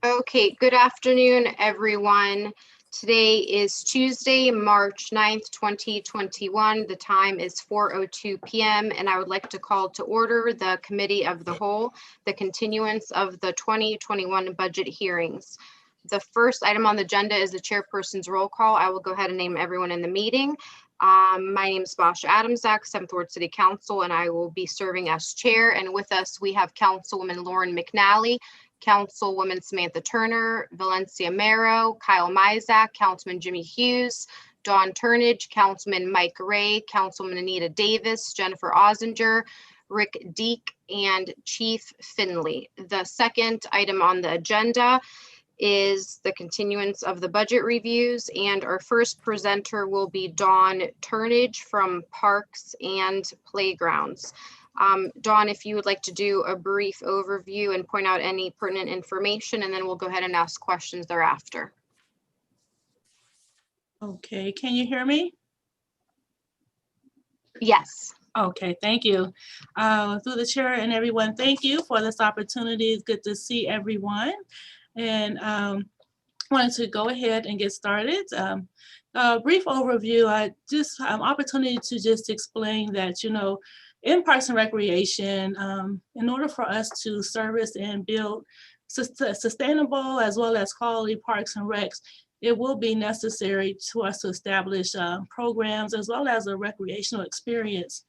Okay, good afternoon, everyone. Today is Tuesday, March 9th, 2021. The time is 4:02 p.m. and I would like to call to order the Committee of the Whole, the continuance of the 2021 budget hearings. The first item on the agenda is the chairperson's roll call. I will go ahead and name everyone in the meeting. My name is Basha Adamczak, 7th Ward City Council, and I will be serving as chair. And with us, we have Councilwoman Lauren McNally, Councilwoman Samantha Turner, Valencia Mero, Kyle Mizak, Councilman Jimmy Hughes, Dawn Turnage, Councilman Mike Ray, Councilwoman Anita Davis, Jennifer Ozinger, Rick Deek, and Chief Finley. The second item on the agenda is the continuance of the budget reviews, and our first presenter will be Dawn Turnage from Parks and Playgrounds. Dawn, if you would like to do a brief overview and point out any pertinent information, and then we'll go ahead and ask questions thereafter. Okay, can you hear me? Yes. Okay, thank you. Through the chair and everyone, thank you for this opportunity. It's good to see everyone. And wanted to go ahead and get started. A brief overview, opportunity to just explain that, in Parks and Recreation, in order for us to service and build sustainable as well as quality parks and recs, it will be necessary to us to establish programs as well as a recreational experience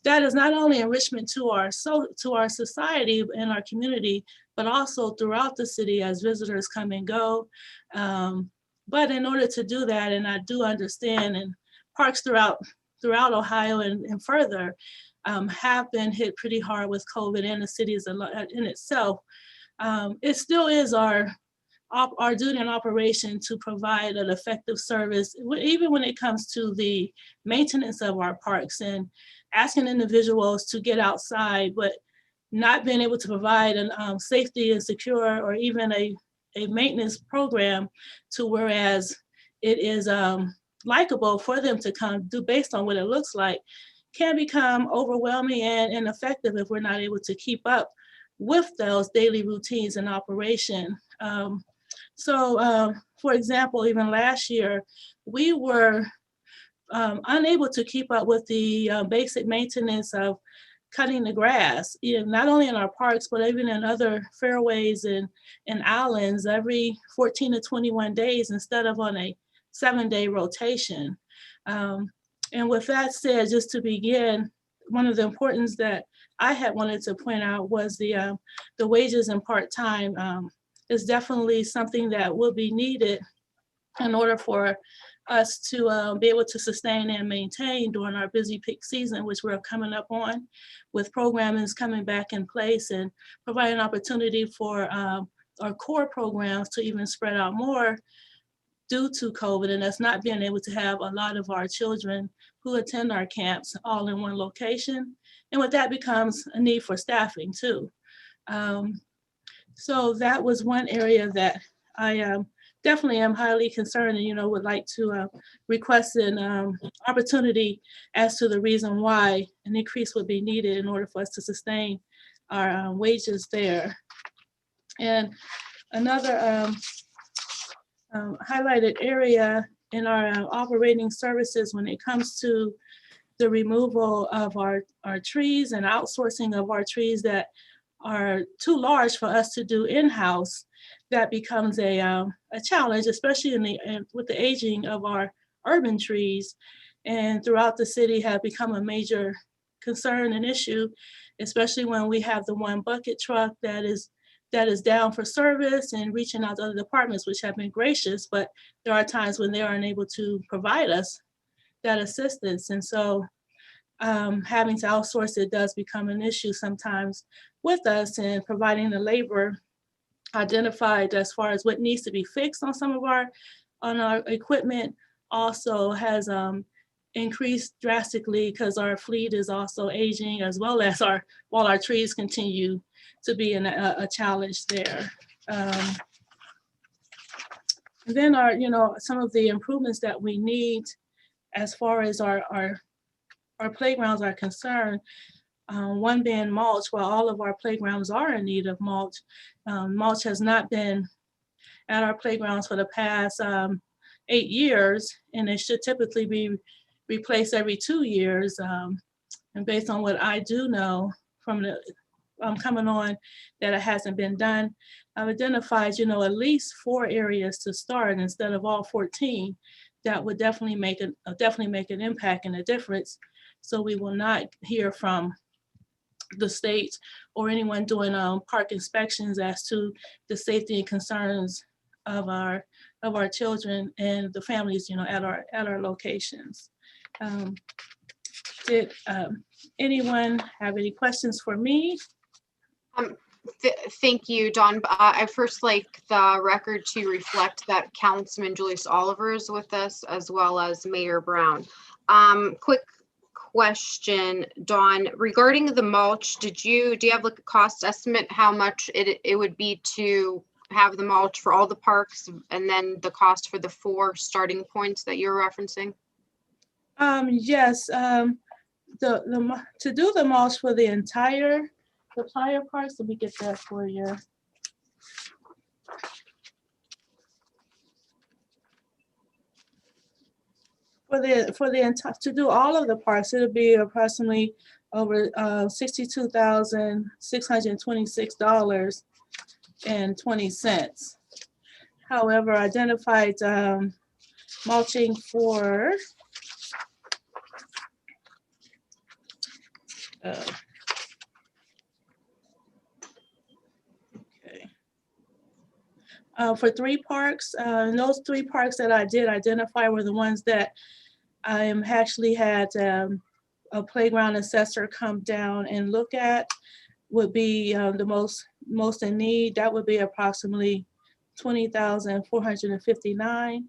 that is not only enrichment to our society and our community, but also throughout the city as visitors come and go. But in order to do that, and I do understand, and parks throughout Ohio and further have been hit pretty hard with COVID, and the city is in itself. It still is our duty and operation to provide an effective service, even when it comes to the maintenance of our parks and asking individuals to get outside, but not being able to provide an safety and secure or even a maintenance program to whereas it is likable for them to come do based on what it looks like, can become overwhelming and ineffective if we're not able to keep up with those daily routines and operation. For example, even last year, we were unable to keep up with the basic maintenance of cutting the grass, not only in our parks, but even in other fairways and islands every 14 to 21 days instead of on a 7-day rotation. And with that said, just to begin, one of the importance that I had wanted to point out was the wages in part-time is definitely something that will be needed in order for us to be able to sustain and maintain during our busy peak season, which we're coming up on, with programming coming back in place and provide an opportunity for our core programs to even spread out more due to COVID, and us not being able to have a lot of our children who attend our camps all in one location. And with that becomes a need for staffing too. So that was one area that I definitely am highly concerned and, would like to request an opportunity as to the reason why an increase would be needed in order for us to sustain our wages there. And another highlighted area in our operating services when it comes to the removal of our trees and outsourcing of our trees that are too large for us to do in-house, that becomes a challenge, especially with the aging of our urban trees, and throughout the city have become a major concern and issue, especially when we have the one bucket truck that is down for service and reaching out to other departments, which have been gracious, but there are times when they aren't able to provide us that assistance. And so having to outsource it does become an issue sometimes with us, and providing the labor identified as far as what needs to be fixed on some of our equipment also has increased drastically because our fleet is also aging, as well as while our trees continue to be a challenge there. And then some of the improvements that we need as far as our playgrounds are concerned, one being mulch. While all of our playgrounds are in need of mulch, mulch has not been at our playgrounds for the past 8 years, and it should typically be replaced every 2 years. And based on what I do know from the coming on that it hasn't been done, I've identified, at least 4 areas to start instead of all 14. That would definitely make an impact and a difference. So we will not hear from the state or anyone doing park inspections as to the safety and concerns of our children and the families, at our locations. Did anyone have any questions for me? Thank you, Dawn. I first like the record to reflect that Councilman Julius Oliver is with us, as well as Mayor Brown. Quick question, Dawn, regarding the mulch, do you have like a cost estimate how much it would be to have the mulch for all the parks, and then the cost for the 4 starting points that you're referencing? Yes, to do the mulch for the entire parks, let me get that for you. For the entire, to do all of the parks, it'll be approximately over $62,626.20. However, identified mulching for for 3 parks, and those 3 parks that I did identify were the ones that I actually had a playground assessor come down and look at, would be the most in need. That would be approximately $20,459.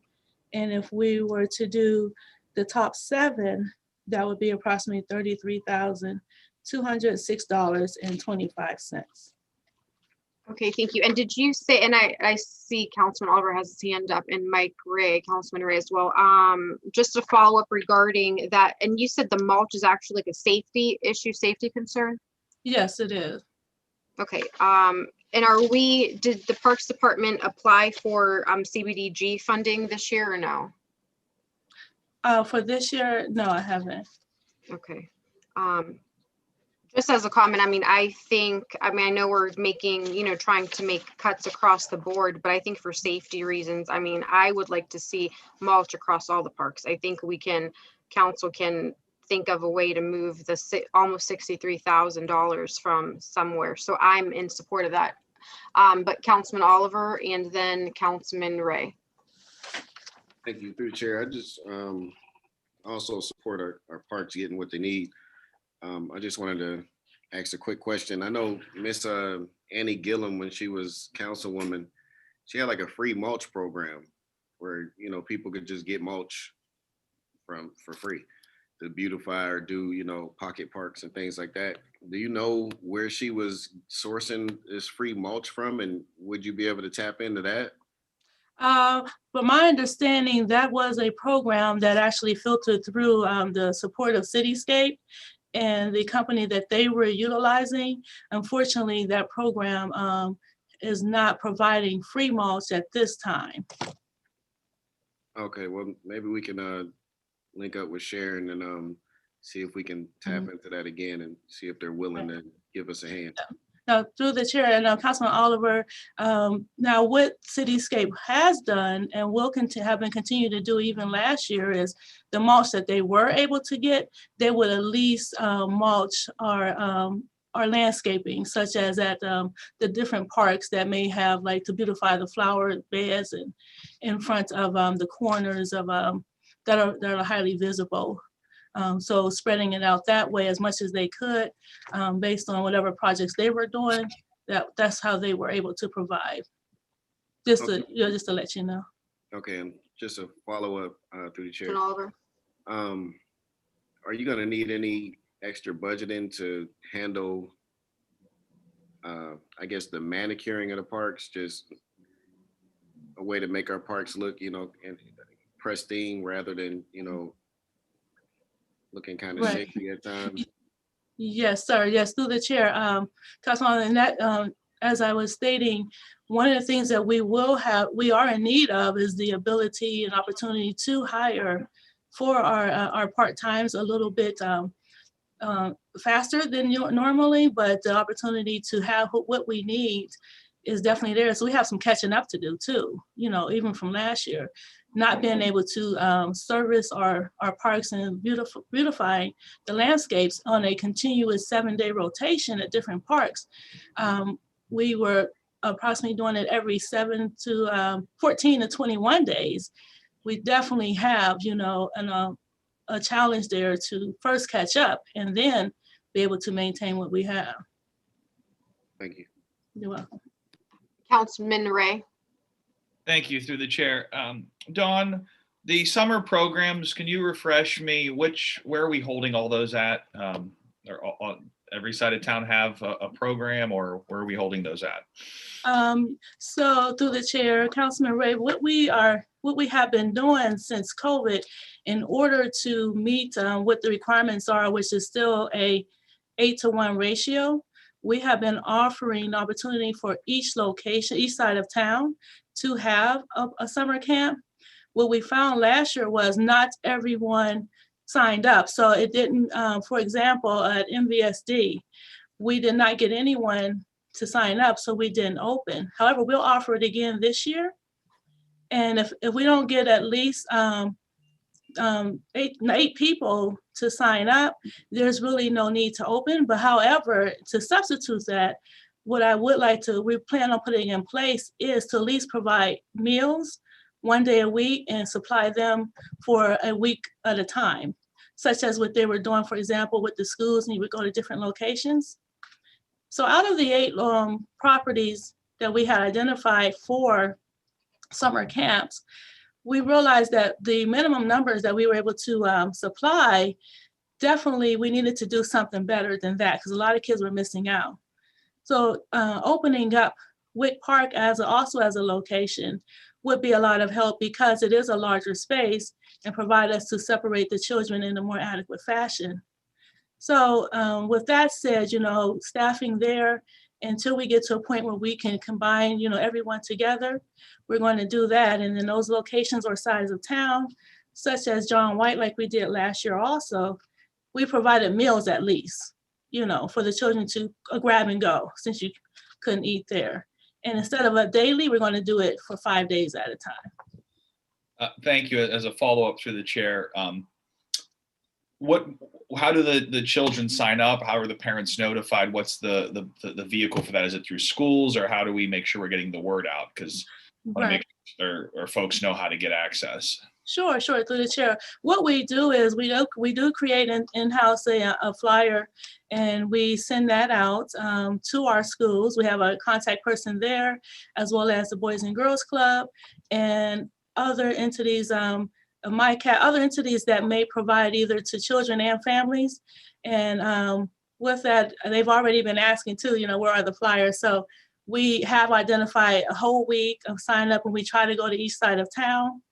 And if we were to do the top 7, that would be approximately $33,206.25. Okay, thank you. And did you say, and I see Councilman Oliver has his hand up, and Councilman Ray as well. Just a follow up regarding that, and you said the mulch is actually like a safety issue, safety concern? Yes, it is. Okay, and did the Parks Department apply for CBDG funding this year or no? For this year, no, I haven't. Okay. Just as a comment, I know we're making, trying to make cuts across the board, but I think for safety reasons, I would like to see mulch across all the parks. I think council can think of a way to move the almost $63,000 from somewhere. So I'm in support of that. But Councilman Oliver and then Councilman Ray. Thank you, through the chair. I just also support our parks getting what they need. I just wanted to ask a quick question. I know Miss Annie Gillum, when she was councilwoman, she had like a free mulch program where, people could just get mulch for free to beautify or do, pocket parks and things like that. Do you know where she was sourcing this free mulch from, and would you be able to tap into that? But my understanding, that was a program that actually filtered through the support of Cityscape and the company that they were utilizing. Unfortunately, that program is not providing free mulch at this time. Okay, well, maybe we can link up with Sharon and see if we can tap into that again and see if they're willing to give us a hand. Now, through the chair and Councilman Oliver, now what Cityscape has done and will have been continued to do even last year is the mulch that they were able to get, they would at least mulch our landscaping, such as at the different parks that may have, like, to beautify the flower beds and in front of the corners of that are highly visible. So spreading it out that way as much as they could, based on whatever projects they were doing, that's how they were able to provide. Just to let you know. Okay, and just a follow up through the chair. Oliver. Are you going to need any extra budgeting to handle, I guess, the manicuring of the parks? Just a way to make our parks look, and pristine rather than, looking kind of shaky at times. Yes, sir. Yes, through the chair, Councilman, and that as I was stating, one of the things that we are in need of is the ability and opportunity to hire for our part-times a little bit faster than normally, but the opportunity to have what we need is definitely there. So we have some catching up to do too, even from last year, not being able to service our parks and beautifying the landscapes on a continuous 7-day rotation at different parks. We were approximately doing it every 14 to 21 days. We definitely have, a challenge there to first catch up and then be able to maintain what we have. Thank you. You're welcome. Councilman Ray. Thank you, through the chair. Dawn, the summer programs, can you refresh me where are we holding all those at? Every side of town have a program, or where are we holding those at? So through the chair, Councilman Ray, what we have been doing since COVID in order to meet what the requirements are, which is still a 8-to-1 ratio, we have been offering opportunity for each location, each side of town, to have a summer camp. What we found last year was not everyone signed up. So it didn't, for example, at MVSD, we did not get anyone to sign up, so we didn't open. However, we'll offer it again this year. And if we don't get at least 8 people to sign up, there's really no need to open. But however, to substitute that, what I would like to, we plan on putting in place is to at least provide meals 1 day a week and supply them for a week at a time, such as what they were doing, for example, with the schools, and you would go to different locations. So out of the 8 properties that we had identified for summer camps, we realized that the minimum numbers that we were able to supply, definitely we needed to do something better than that, because a lot of kids were missing out. So opening up Wick Park also as a location would be a lot of help, because it is a larger space and provide us to separate the children in a more adequate fashion. So with that said, staffing there until we get to a point where we can combine, everyone together, we're going to do that. And in those locations or sides of town, such as John White, like we did last year also, we provided meals at least, for the children to grab and go, since you couldn't eat there. And instead of a daily, we're going to do it for 5 days at a time. Thank you. As a follow-up through the chair, how do the children sign up? How are the parents notified? What's the vehicle for that? Is it through schools, or how do we make sure we're getting the word out? Because I want to make sure our folks know how to get access. Sure, through the chair. What we do is we do create in-house a flyer, and we send that out to our schools. We have a contact person there, as well as the Boys and Girls Club and other entities, other entities that may provide either to children and families. And with that, they've already been asking too, where are the flyers? So we have identified a whole week of sign up, and we try to go to each side of town.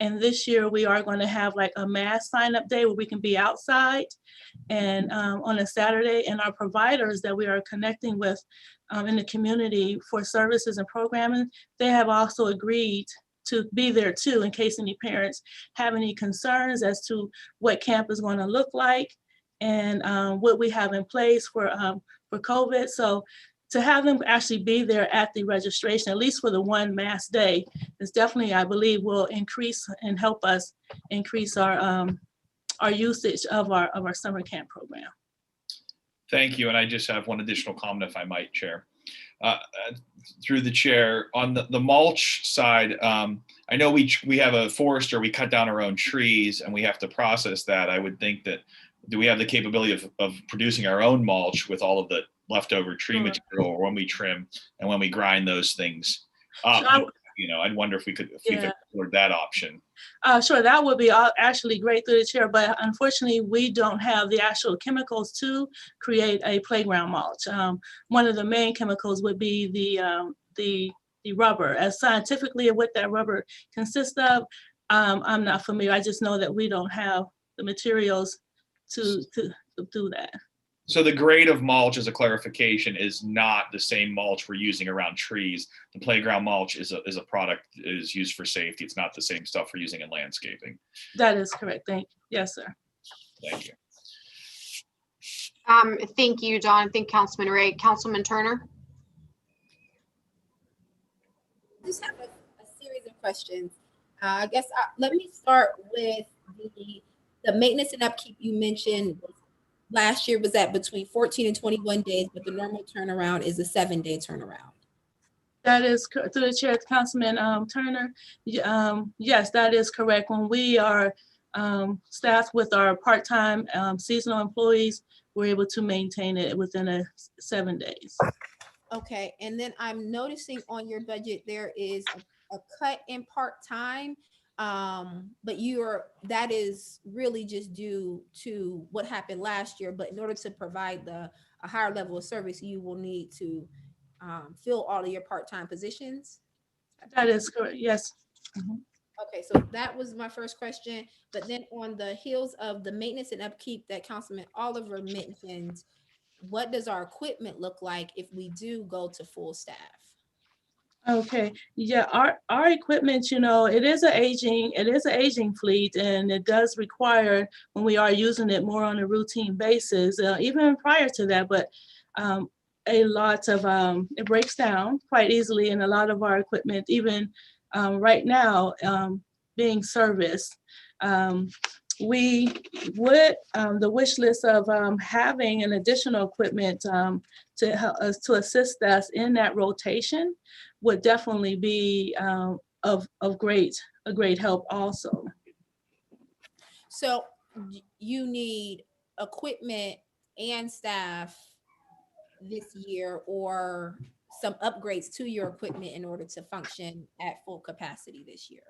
And this year we are going to have like a mass sign up day where we can be outside and on a Saturday, and our providers that we are connecting with in the community for services and programming, they have also agreed to be there too, in case any parents have any concerns as to what camp is going to look like and what we have in place for COVID. So to have them actually be there at the registration, at least for the one mass day, is definitely, I believe, will increase and help us increase our usage of our summer camp program. Thank you. And I just have one additional comment, if I might, Chair. Through the chair, on the mulch side, I know we have a forester, we cut down our own trees and we have to process that. I would think that, do we have the capability of producing our own mulch with all of the leftover tree material when we trim and when we grind those things up? I'd wonder if we could afford that option. Sure, that would be actually great through the chair, but unfortunately we don't have the actual chemicals to create a playground mulch. One of the main chemicals would be the rubber. As scientifically what that rubber consists of, I'm not familiar. I just know that we don't have the materials to do that. So the grade of mulch, as a clarification, is not the same mulch we're using around trees. The playground mulch is a product that is used for safety. It's not the same stuff we're using in landscaping. That is correct. Thank you. Yes, sir. Thank you. Thank you, Don. Thank Councilman Ray. Councilman Turner? I just have a series of questions. I guess let me start with the maintenance and upkeep you mentioned. Last year was at between 14 and 21 days, but the normal turnaround is a 7-day turnaround. That is through the chair, Councilman Turner. Yes, that is correct. When we are staffed with our part-time seasonal employees, we're able to maintain it within 7 days. Okay, and then I'm noticing on your budget there is a cut in part-time, but that is really just due to what happened last year. But in order to provide a higher level of service, you will need to fill all of your part-time positions. That is correct. Yes. Mhm. Okay, so that was my first question. But then on the heels of the maintenance and upkeep that Councilman Oliver mentioned, what does our equipment look like if we do go to full staff? Okay, yeah, our equipment, it is an aging fleet, and it does require, when we are using it more on a routine basis, even prior to that, but a lot of it breaks down quite easily, and a lot of our equipment, even right now, being serviced. We would the wish list of having an additional equipment to help us, to assist us in that rotation would definitely be of a great help also. So you need equipment and staff this year, or some upgrades to your equipment in order to function at full capacity this year?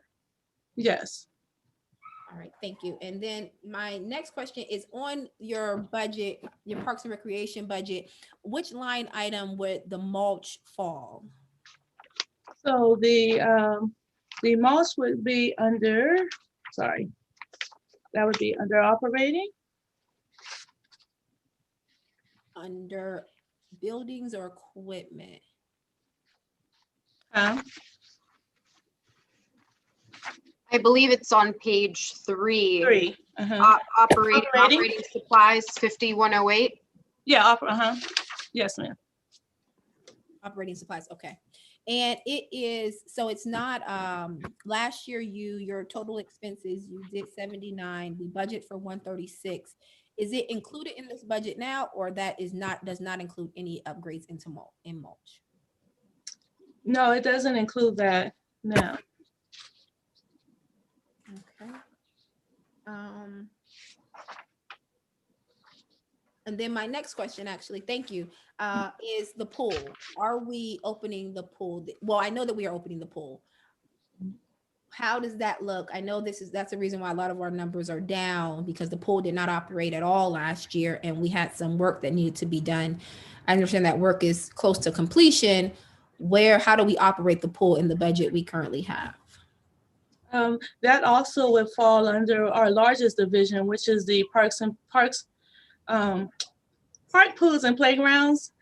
Yes. All right, thank you. And then my next question is on your budget, your Parks and Recreation budget, which line item would the mulch fall? So the mulch would be under, sorry, that would be under operating. Under buildings or equipment? I believe it's on page 3. 3. Operating supplies 5108. Yeah. Yes, ma'am. Operating supplies. Okay. And it is, so it's not, last year your total expenses, you did 79, we budget for 136. Is it included in this budget now, or that does not include any upgrades into mulch? No, it doesn't include that. No. Okay. And then my next question, actually, thank you, is the pool. Are we opening the pool? Well, I know that we are opening the pool. How does that look? I know that's the reason why a lot of our numbers are down, because the pool did not operate at all last year, and we had some work that needed to be done. I understand that work is close to completion. How do we operate the pool in the budget we currently have? That also would fall under our largest division, which is the park pools and playgrounds.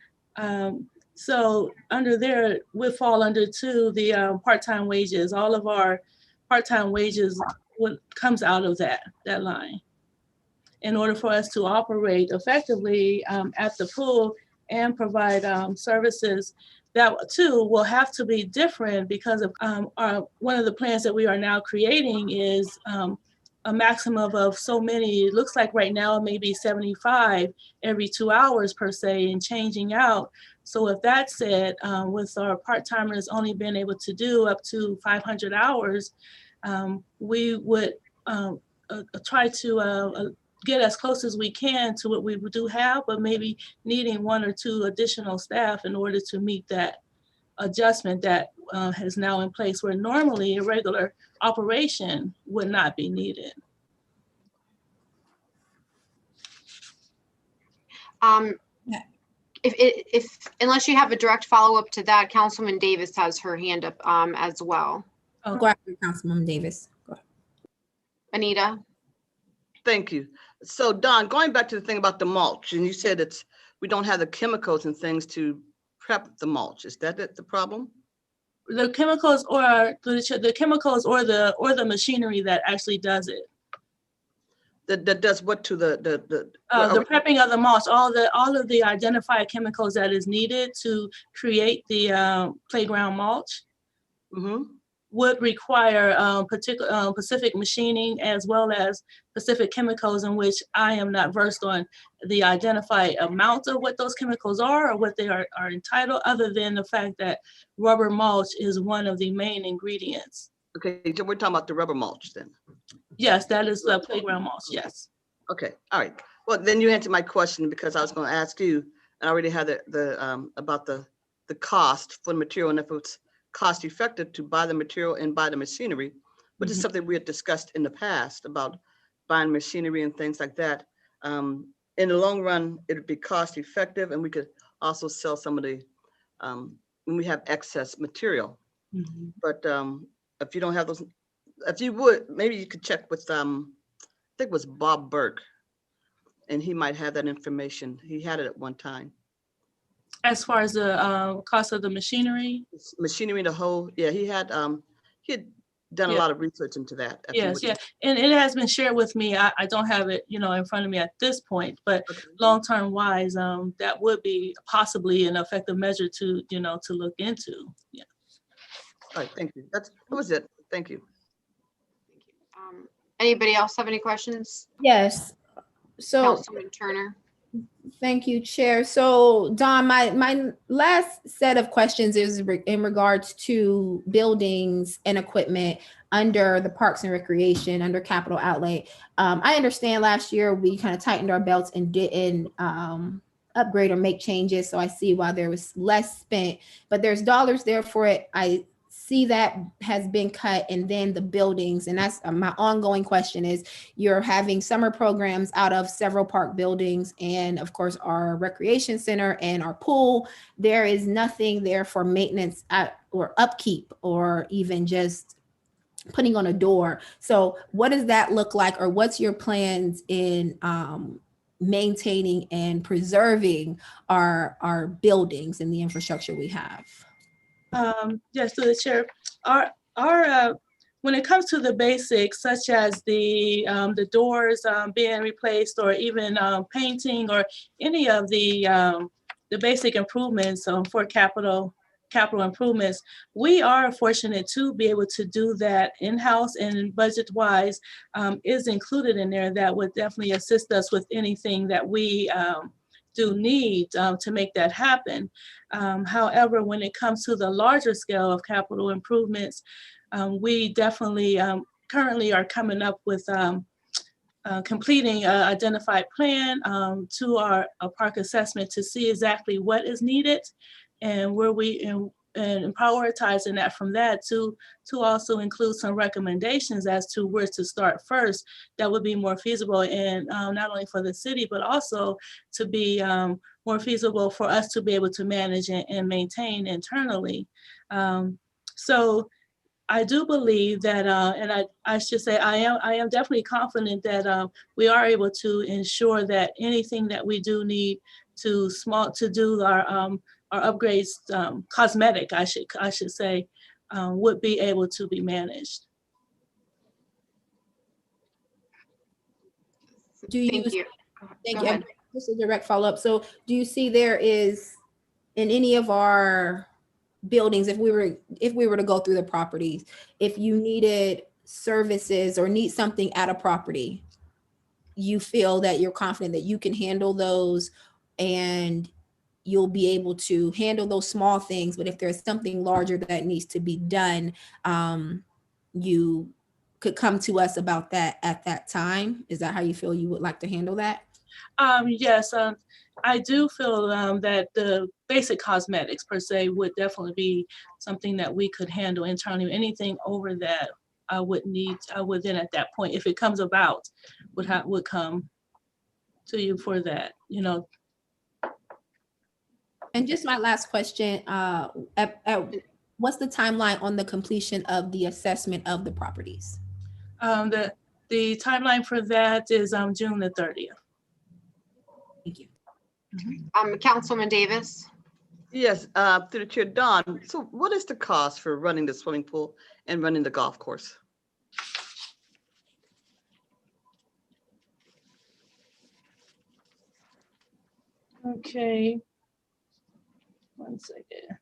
So under there would fall under the part-time wages. All of our part-time wages comes out of that line. In order for us to operate effectively at the pool and provide services, that too will have to be different, because of one of the plans that we are now creating is a maximum of so many. It looks like right now maybe 75 every 2 hours per se, and changing out. So with that said, with our part-timers only being able to do up to 500 hours, we would try to get as close as we can to what we do have, but maybe needing 1 or 2 additional staff in order to meet that adjustment that is now in place, where normally a regular operation would not be needed. If unless you have a direct follow-up to that, Councilman Davis has her hand up as well. Oh, go ahead, Councilwoman Davis. Go ahead. Anita? Thank you. So Don, going back to the thing about the mulch, and you said we don't have the chemicals and things to prep the mulch. Is that the problem? The chemicals or the chemicals or the machinery that actually does it. That does what to the The prepping of the mulch, all of the identified chemicals that is needed to create the playground mulch would require specific machining as well as specific chemicals, in which I am not versed on the identified amount of what those chemicals are or what they are entitled, other than the fact that rubber mulch is one of the main ingredients. Okay, so we're talking about the rubber mulch then. Yes, that is the playground mulch, yes. Okay, all right. Well, then you answered my question, because I was going to ask you, I already had about the cost for the material, and if it's cost effective to buy the material and buy the machinery, which is something we had discussed in the past about buying machinery and things like that. In the long run, it would be cost effective, and we could also sell some of the, when we have excess material. But if you don't have those, if you would, maybe you could check with, I think it was Bob Burke, and he might have that information. He had it at one time. As far as the cost of the machinery? Machinery, the whole, yeah, he had done a lot of research into that. Yes, yeah, and it has been shared with me. I don't have it, in front of me at this point, but long-term wise, that would be possibly an effective measure to, to look into. Yeah. All right, thank you. That was it. Thank you. Anybody else have any questions? Yes. So Councilman Turner. thank you, Chair. So Don, my last set of questions is in regards to buildings and equipment under the Parks and Recreation, under capital outlay. I understand last year we kind of tightened our belts and didn't upgrade or make changes. So I see why there was less spent, but there's dollars there for it. I see that has been cut, and then the buildings, and that's my ongoing question is, you're having summer programs out of several park buildings, and of course our recreation center and our pool. There is nothing there for maintenance or upkeep, or even just putting on a door. So what does that look like, or what's your plans in maintaining and preserving our buildings and the infrastructure we have? Yes, to the chair. Our when it comes to the basics, such as the doors being replaced, or even painting, or any of the basic improvements for capital improvements, we are fortunate to be able to do that in-house, and budget-wise is included in there. That would definitely assist us with anything that we do need to make that happen. However, when it comes to the larger scale of capital improvements, we definitely currently are coming up with completing an identified plan to our park assessment to see exactly what is needed, and where and prioritizing that from that to also include some recommendations as to where to start first that would be more feasible, and not only for the city, but also to be more feasible for us to be able to manage and maintain internally. So I do believe that, and I should say, I am definitely confident that we are able to ensure that anything that we do need to do our upgrades, cosmetic, I should say, would be able to be managed. Thank you. Thank Go you. ahead. Just a direct follow-up. So do you see there is, in any of our buildings, if we were to go through the properties, if you needed services or need something at a property, you feel that you're confident that you can handle those, and you'll be able to handle those small things, but if there's something larger that needs to be done, you could come to us about that at that time? Is that how you feel you would like to handle that? Yes, I do feel that the basic cosmetics per se would definitely be something that we could handle internally. Anything over that I would then at that point, if it comes about, would come to you for that, And just my last question, what's the timeline on the completion of the assessment of the properties? The timeline for that is June the 30th. Thank you. Councilman Davis. Yes, through the chair, Don, so what is the cost for running the swimming pool and running the golf course? Okay. 1 second.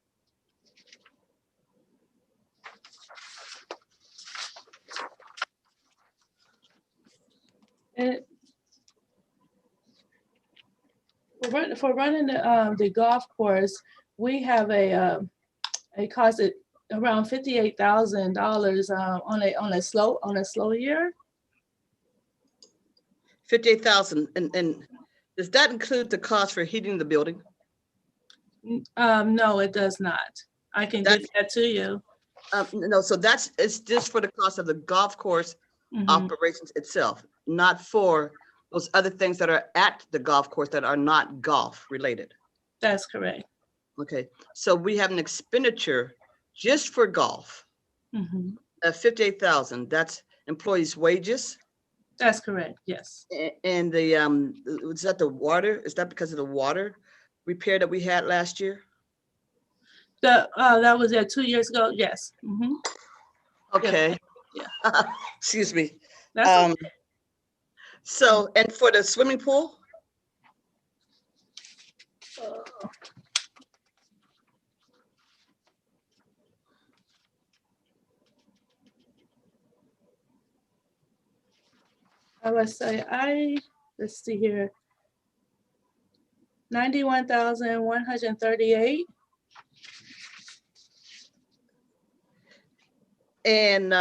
And for running the golf course, we have a cost at around $58,000 on a slow year. 58,000, and does that include the cost for heating the building? No, it does not. I can get that to you. No, so it's just for the cost of the golf course Mhm. operations itself, not for those other things that are at the golf course that are not golf related. That's correct. Okay, so we have an expenditure just for golf Mhm. of 58,000. That's employees' wages. That's correct. Yes. And the was that the water? Is that because of the water repair that we had last year? That was 2 years ago. Yes. Mhm. Okay. Yeah. Excuse me. That's okay. So, and for the swimming pool? I would say let's see here. 91,138. And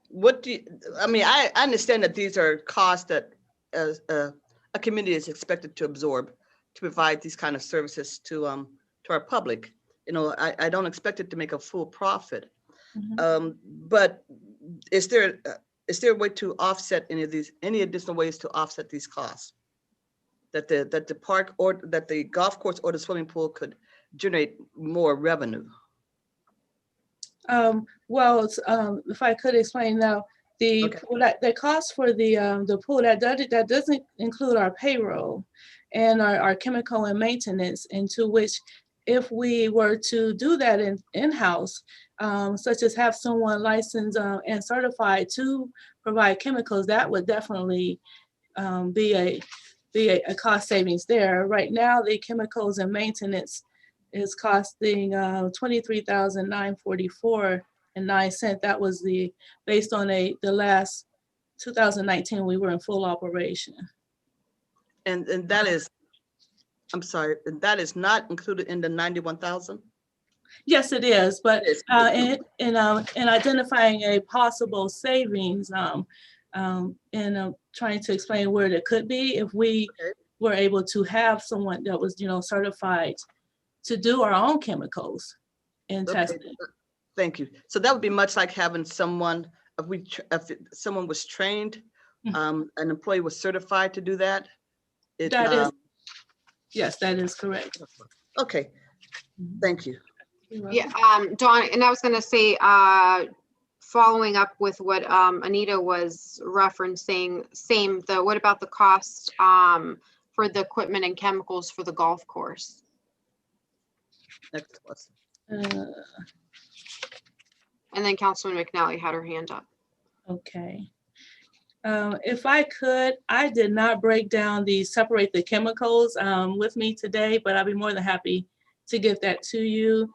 what do you, I mean, I understand that these are costs that a community is expected to absorb to provide these kind of services to our public. You know, I don't expect it to make a full profit. Mhm. But is there a way to offset any additional ways to offset these costs? That the park or that the golf course or the swimming pool could generate more revenue? Well, if I could explain now, the Okay. pool, the cost for the pool that doesn't include our payroll and our chemical and maintenance, into which if we were to do that in-house, such as have someone licensed and certified to provide chemicals, that would definitely be a cost savings there. Right now, the chemicals and maintenance is costing $23,944.09. That was based on the last 2019 we were in full operation. And that is, I'm sorry, that is not included in the 91,000? Yes, it is, but It is. in identifying a possible savings, and trying to explain where it could be if we Okay. were able to have someone that was, certified to do our own chemicals and Okay. testing. Thank you. So that would be much like having someone, if someone was trained, Mhm. an employee was certified to do that. That is, yes, that is correct. Okay, thank you. Yeah, Dawn, and I was gonna say, following up with what Anita was referencing, what about the cost for the equipment and chemicals for the golf course? Next question. And then Councilman McNally had her hand up. Okay. If I could, I did not separate the chemicals with me today, but I'd be more than happy to get that to you.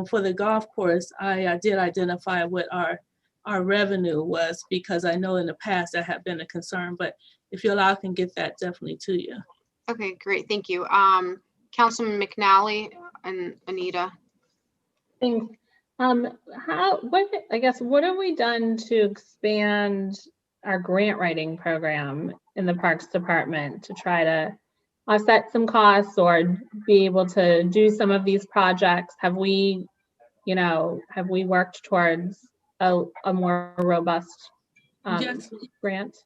For the golf course, I did identify what our revenue was, because I know in the past that had been a concern, but if you allow, I can get that definitely to you. Okay, great, thank you. Councilman McNally and Anita. Thanks. What have we done to expand our grant writing program in the Parks Department to try to offset some costs or be able to do some of these projects? Have we worked towards a more robust Yes. grant?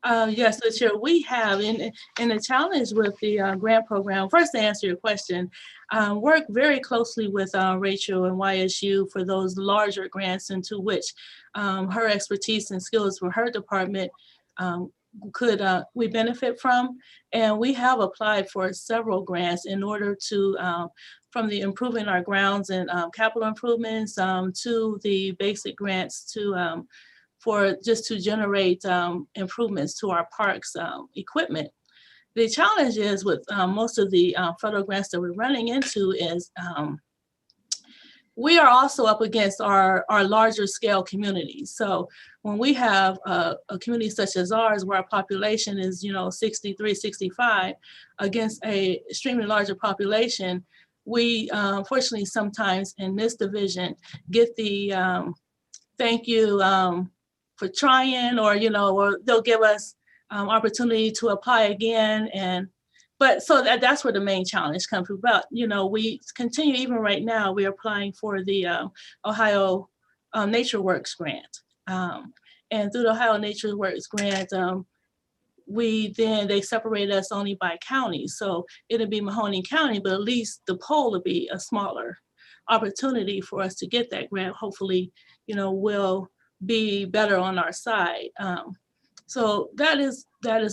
Yes, so Chair, we have, and the challenge with the grant program, first to answer your question, work very closely with Rachel and YSU for those larger grants into which her expertise and skills for her department could we benefit from. And we have applied for several grants in order to, from the improving our grounds and capital improvements to the basic grants to for just to generate improvements to our parks equipment. The challenge is with most of the federal grants that we're running into is we are also up against our larger scale communities. So when we have a community such as ours, where our population is, 63, 65, against a extremely larger population, we fortunately sometimes in this division get the thank you for trying, or or they'll give us opportunity to apply again. But so that's where the main challenge comes from. But we continue, even right now, we're applying for the Ohio Nature Works grant, and through the Ohio Nature Works grant, they separate us only by county. So it'll be Mahoney County, but at least the poll will be a smaller opportunity for us to get that grant. Hopefully, will be better on our side. So that is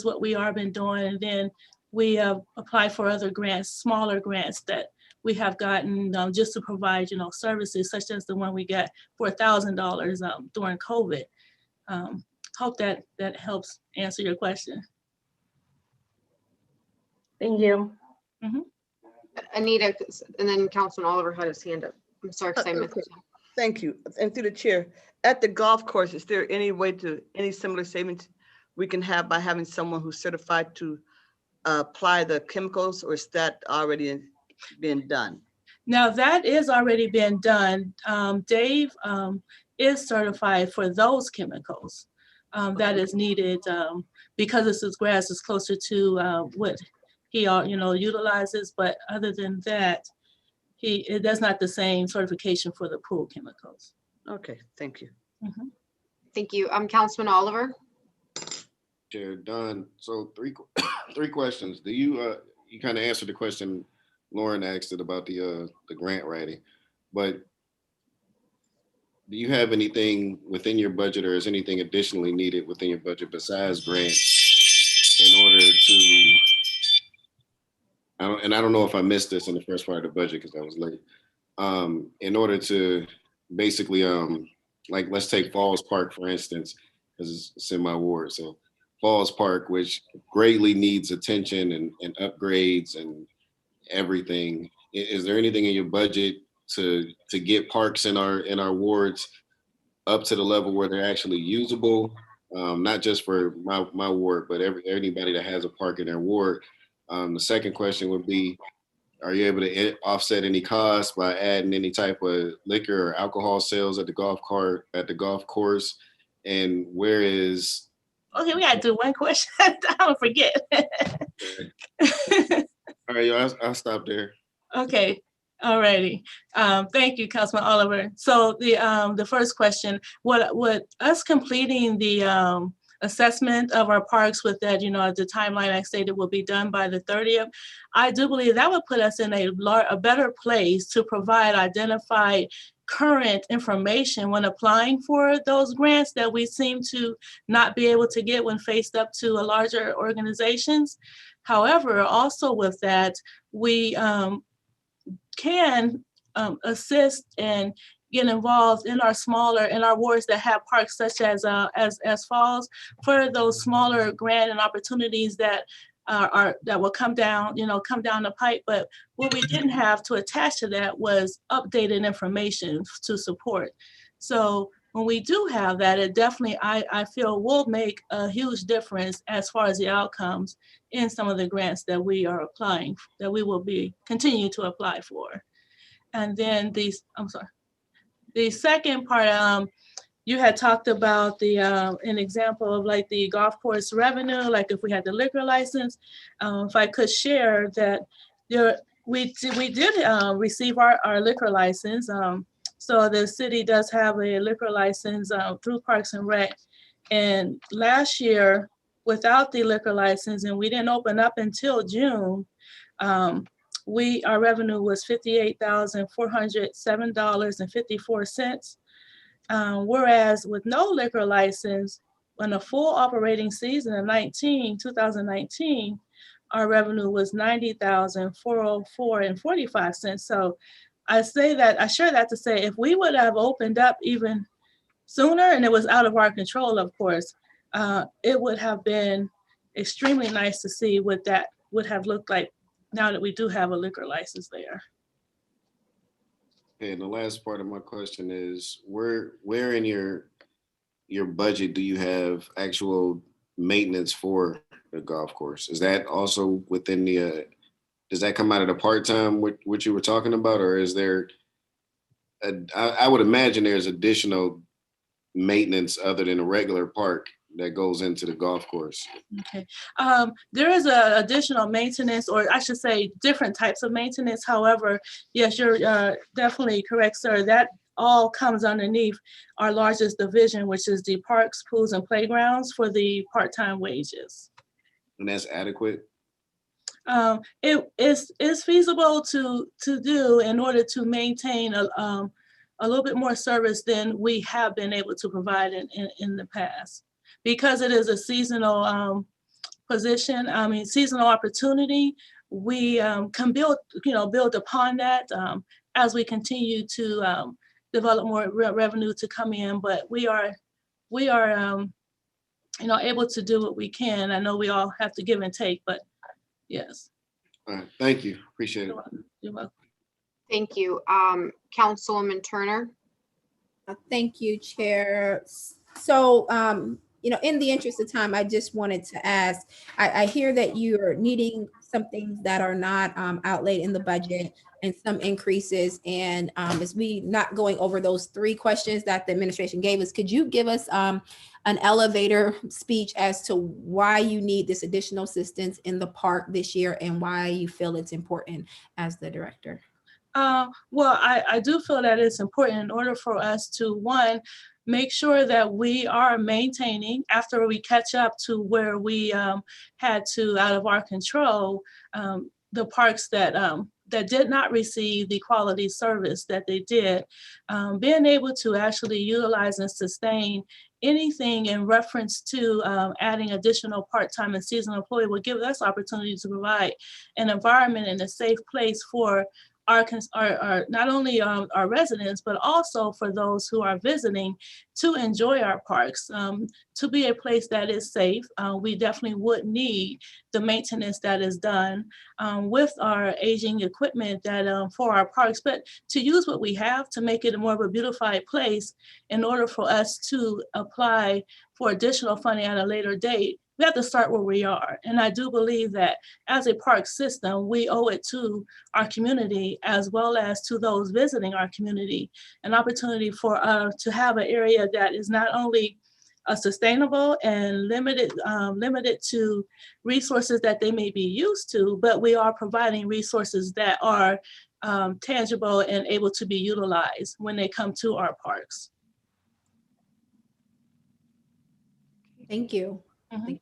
what we are been doing. And then we apply for other grants, smaller grants that we have gotten just to provide, services such as the one we got for $1,000 during COVID. Hope that helps answer your question. Thank you. Mm-hmm. Anita, and then Councilman Oliver had his hand up. I'm sorry, because I missed it. Thank you. And through the chair, at the golf course, is there any way to, any similar savings we can have by having someone who's certified to apply the chemicals, or is that already been done? Now that is already been done. Dave is certified for those chemicals that is needed because his grass is closer to what he utilizes. But other than that, it does not the same certification for the pool chemicals. Okay, thank you. Mm-hmm. Thank you. Councilman Oliver. Chair Dunn, so three questions. Do you you kind of answered the question Lauren asked it about the grant writing, but do you have anything within your budget, or is anything additionally needed within your budget besides grants in order to, and I don't know if I missed this in the first part of the budget because I was late, in order to basically like, let's take Falls Park for instance, because it's in my ward. So Falls Park, which greatly needs attention and upgrades and everything. Is there anything in your budget to get parks in our wards up to the level where they're actually usable? Not just for my ward, but anybody that has a park in their ward. The second question would be, are you able to offset any costs by adding any type of liquor or alcohol sales at the golf course? And where is... Okay, we gotta do one question. I don't forget. All right, I'll stop there. Okay, all righty. Thank you, Councilman Oliver. So the first question, what us completing the assessment of our parks with that, the timeline I stated will be done by the 30th. I do believe that would put us in a better place to provide identified current information when applying for those grants that we seem to not be able to get when faced up to a larger organizations. However, also with that, we can assist and get involved in our wards that have parks such as Falls, for those smaller grant and opportunities that that will come down the pipe. But what we didn't have to attach to that was updated information to support. So when we do have that, it definitely, I feel, will make a huge difference as far as the outcomes in some of the grants that we are applying, that we will be continue to apply for. And then the second part, you had talked about an example of like the golf course revenue, like if we had the liquor license. If I could share that we did receive our liquor license. So the city does have a liquor license through Parks and Rec. And last year, without the liquor license, and we didn't open up until June, our revenue was $58,407.54. Whereas with no liquor license, on a full operating season of 2019, our revenue was $90,404.45. So I share that to say, if we would have opened up even sooner, and it was out of our control, of course, it would have been extremely nice to see what that would have looked like now that we do have a liquor license there. And the last part of my question is, where in your budget do you have actual maintenance for the golf course? Is that also within the, does that come out of the part-time, what you were talking about, or is there, I would imagine there's additional maintenance other than a regular park that goes into the golf course? Okay. There is a additional maintenance, or I should say different types of maintenance. However, yes, you're definitely correct, sir. That all comes underneath our largest division, which is the parks, pools, and playgrounds for the part-time wages. And that's adequate? It is feasible to do in order to maintain a little bit more service than we have been able to provide in the past. Because it is a seasonal position, seasonal opportunity, we can build upon that as we continue to develop more revenue to come in. But we are able to do what we can. I know we all have to give and take, but yes. All right, thank you, appreciate it. You're welcome. Thank you. Councilwoman Turner. Thank you, Chair. So, in the interest of time, I just wanted to ask, I hear that you're needing some things that are not outlaid in the budget and some increases. And as we not going over those 3 questions that the administration gave us, could you give us an elevator speech as to why you need this additional assistance in the park this year and why you feel it's important as the director? Well, I do feel that it's important in order for us to, one, make sure that we are maintaining after we catch up to where we had to, out of our control, the parks that did not receive the quality service that they did, being able to actually utilize and sustain anything in reference to adding additional part-time and seasonal employee will give us opportunity to provide an environment and a safe place for our not only our residents, but also for those who are visiting to enjoy our parks, to be a place that is safe. We definitely would need the maintenance that is done with our aging equipment that for our parks, but to use what we have to make it a more of a beautified place in order for us to apply for additional funding at a later date. We have to start where we are. And I do believe that as a park system, we owe it to our community as well as to those visiting our community, an opportunity for to have an area that is not only sustainable and limited to resources that they may be used to, but we are providing resources that are tangible and able to be utilized when they come to our parks. Thank you. Mhm.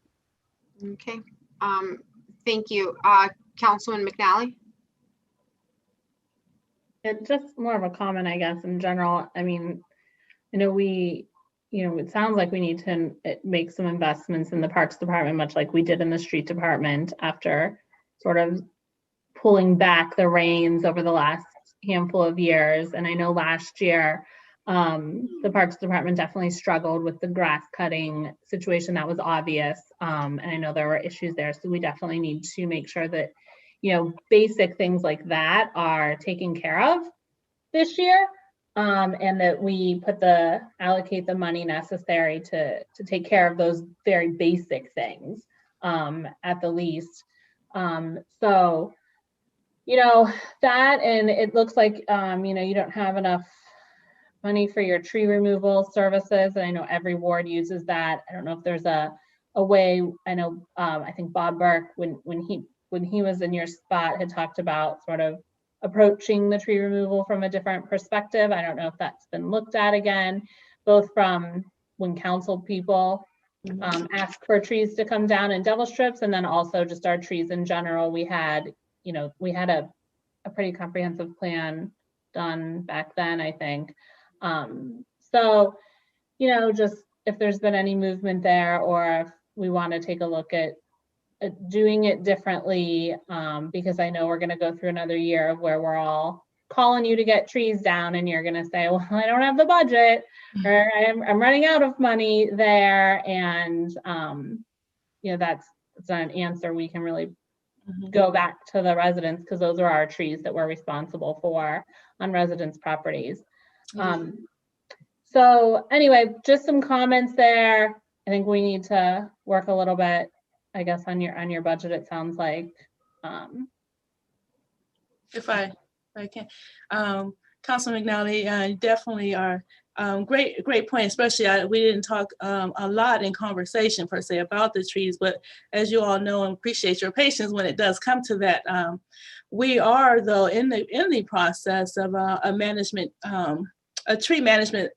Okay. Thank you. Councilman McNally. Just more of a comment, I guess, in general. I mean, it sounds like we need to make some investments in the Parks Department, much like we did in the Street Department after sort of pulling back the reins over the last handful of years. And I know last year, the Parks Department definitely struggled with the grass cutting situation. That was obvious. And I know there were issues there. So we definitely need to make sure that, basic things like that are taken care of this year. And that we allocate the money necessary to take care of those very basic things at the least. So, that, and it looks like, you don't have enough money for your tree removal services. And I know every ward uses that. I don't know if there's a way. I know, I think Bob Burke, when he was in your spot, had talked about sort of approaching the tree removal from a different perspective. I don't know if that's been looked at again, both from when council people ask for trees to come down in double strips, and then also just our trees in general. We had, we had a pretty comprehensive plan done back then, I think. So, just if there's been any movement there, or if we want to take a look at doing it differently, because I know we're going to go through another year of where we're all calling you to get trees down, and you're going to say, well, I don't have the budget, or I'm running out of money there. And, that's not an answer we can really go back to the residents, because those are our trees that we're responsible for on residents' properties. So anyway, just some comments there. I think we need to work a little bit, I guess, on your budget, it sounds like. If I can, Councilman McNally, definitely are great point. Especially, we didn't talk a lot in conversation per se about the trees, but as you all know and appreciate your patience when it does come to that, we are though in the process of a tree management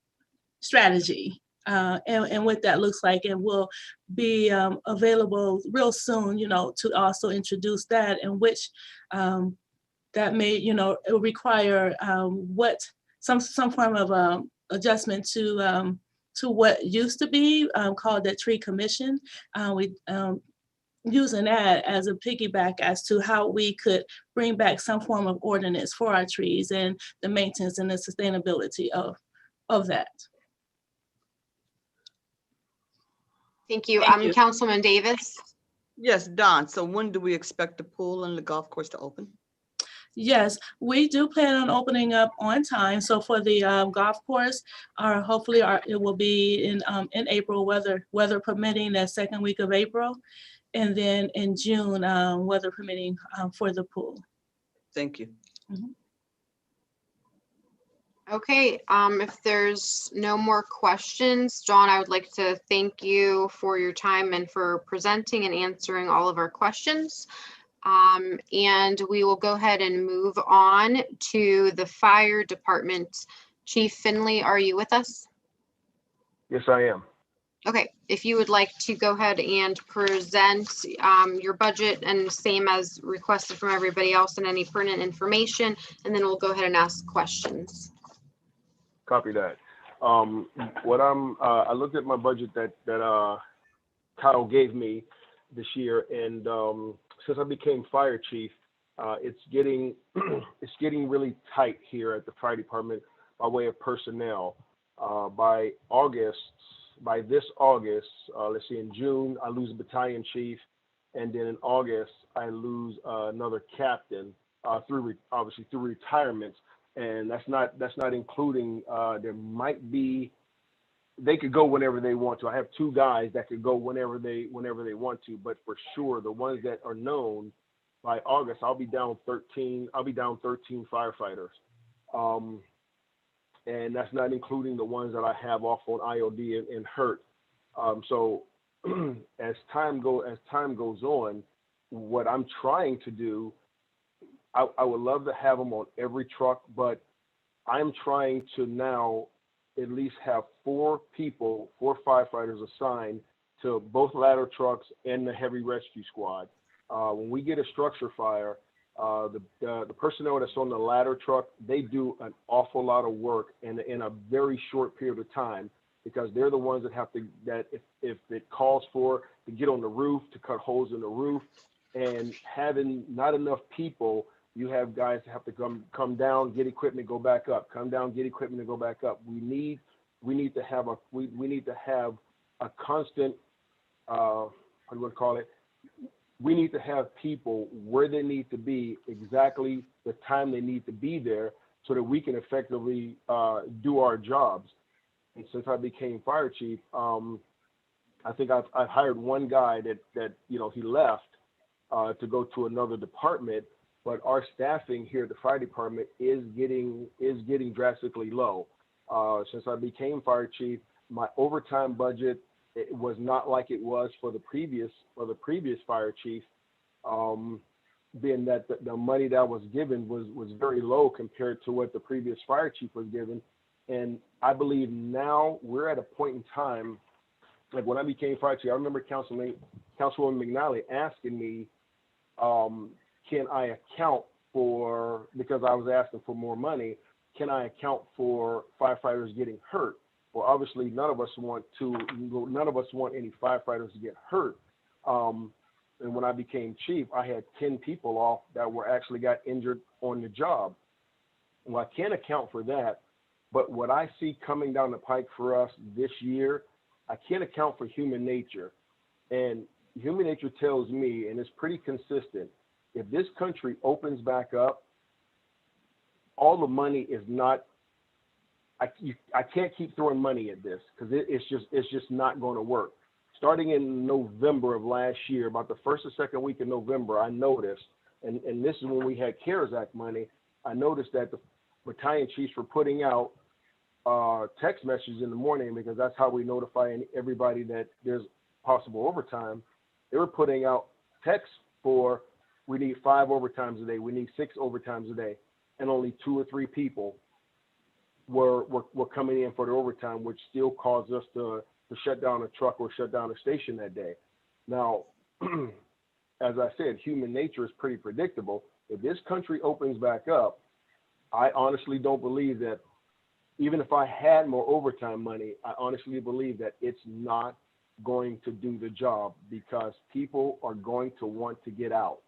strategy. And what that looks like, and will be available real soon, to also introduce that, in which that may, it will require some form of adjustment to what used to be called the tree commission. We using that as a piggyback as to how we could bring back some form of ordinance for our trees and the maintenance and the sustainability of that. Thank you. Thank you. Councilman Davis. Yes, Don. So when do we expect the pool and the golf course to open? Yes, we do plan on opening up on time. So for the golf course, hopefully it will be in April, weather permitting, that second week of April, and then in June, weather permitting, for the pool. Thank you. Okay, if there's no more questions, John, I would like to thank you for your time and for presenting and answering all of our questions. And we will go ahead and move on to the fire department. Chief Finley, are you with us? Yes, I am. Okay, if you would like to go ahead and present your budget, and same as requested from everybody else, and any pertinent information, and then we'll go ahead and ask questions. Copy that. I looked at my budget that Kyle gave me this year, and since I became fire chief, it's getting really tight here at the fire department by way of personnel. By this August, let's see, in June I lose a battalion chief, and then in August I lose another captain through retirements. And that's not including, they could go whenever they want to. I have two guys that could go whenever they want to, but for sure the ones that are known, by August I'll be down 13 firefighters. And that's not including the ones that I have off on IOD and hurt. So as time goes on, what I'm trying to do, I would love to have them on every truck, but I'm trying to now at least have 4 firefighters assigned to both ladder trucks and the heavy rescue squad. When we get a structure fire, the personnel that's on the ladder truck, they do an awful lot of work in a very short period of time, because they're the ones that have to, if it calls for, to get on the roof, to cut holes in the roof, and having not enough people, you have guys that have to come down, get equipment, go back up, come down, get equipment, and go back up. We need to have a constant, we need to have people where they need to be, exactly the time they need to be there, so that we can effectively do our jobs. And since I became fire chief, I think I've hired one guy that he left to go to another department, but our staffing here at the fire department is getting drastically low. Since I became fire chief, my overtime budget, it was not like it was for the previous fire chief, being that the money that was given was very low compared to what the previous fire chief was given. And I believe now we're at a point in time like when I became fire chief, I remember Councilwoman McNally asking me, can I account for, because I was asking for more money, can I account for firefighters getting hurt? Well, obviously none of us want any firefighters to get hurt. And when I became chief, I had 10 people off that were actually got injured on the job. Well, I can't account for that, but what I see coming down the pike for us this year, I can't account for human nature. And human nature tells me, and it's pretty consistent, if this country opens back up, all the money is not, I can't keep throwing money at this because it's just not going to work. Starting in November of last year, about the first or second week of November, I noticed, and this is when we had CARES Act money, I noticed that the battalion chiefs were putting out text messages in the morning, because that's how we notify everybody that there's possible overtime. They were putting out texts for, we need 5 overtimes a day, we need 6 overtimes a day, and only 2 or 3 people were coming in for the overtime, which still caused us to shut down a truck or shut down a station that day. Now, as I said, human nature is pretty predictable. If this country opens back up, I honestly don't believe that, even if I had more overtime money, I honestly believe that it's not going to do the job, because people are going to want to get out.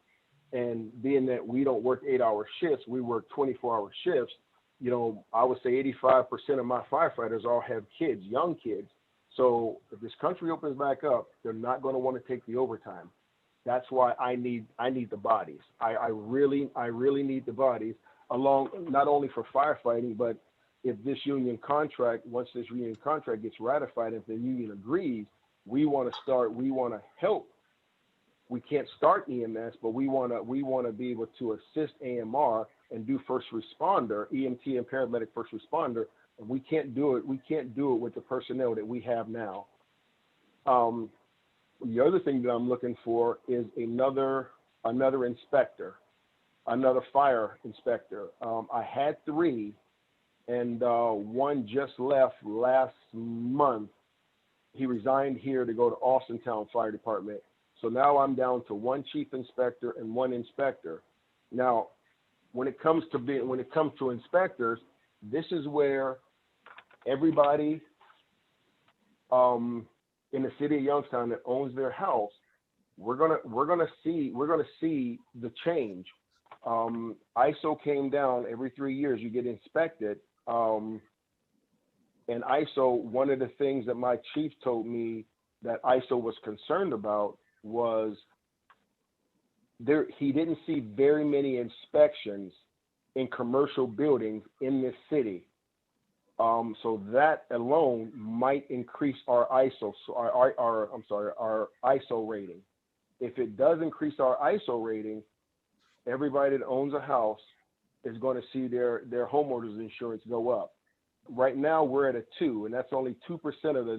And being that we don't work 8-hour shifts, we work 24-hour shifts, you know, I would say 85% of my firefighters all have kids, young kids. So if this country opens back up, they're not going to want to take the overtime. That's why I need the bodies. I really need the bodies, along, not only for firefighting, but if this union contract, once this union contract gets ratified, if the union agrees, we want to help. We can't start EMS, but we want to be able to assist AMR and do first responder, EMT and paramedic first responder. And we can't do it with the personnel that we have now. The other thing that I'm looking for is another inspector, another fire inspector. I had 3, and one just left last month. He resigned here to go to Austintown Fire Department. So now I'm down to 1 chief inspector and 1 inspector. Now, when it comes to inspectors, this is where everybody in the city of Youngstown that owns their house, we're gonna see the change. ISO came down every 3 years. You get inspected, and ISO. One of the things that my chief told me that ISO was concerned about was he didn't see very many inspections in commercial buildings in this city. So that alone might increase our ISO, our ISO rating. If it does increase our ISO rating, everybody that owns a house is going to see their homeowners insurance go up. Right now we're at a 2, and that's only 2% of the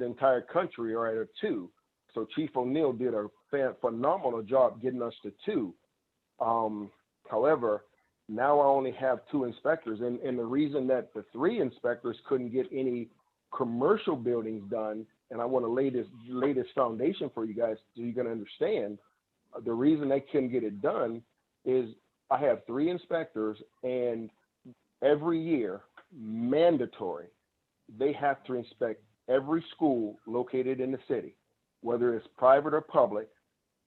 entire country are at a 2. So Chief O'Neill did a phenomenal job getting us to 2. However, now I only have 2 inspectors, and the reason that the 3 inspectors couldn't get any commercial buildings done, and I want to lay this foundation for you guys so you're going to understand, the reason they couldn't get it done is I have 3 inspectors, and every year, mandatory, they have to inspect every school located in the city, whether it's private or public.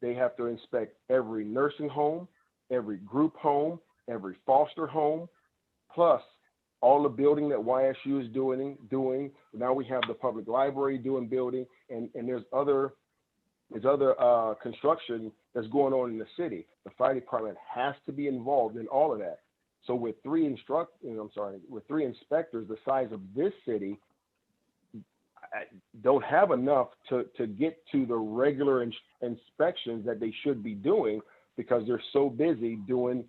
They have to inspect every nursing home, every group home, every foster home, plus all the building that YSU is doing. Now we have the public library doing building, and there's other construction that's going on in the city. The fire department has to be involved in all of that. So with 3 inspectors the size of this city, I don't have enough to get to the regular inspections that they should be doing, because they're so busy doing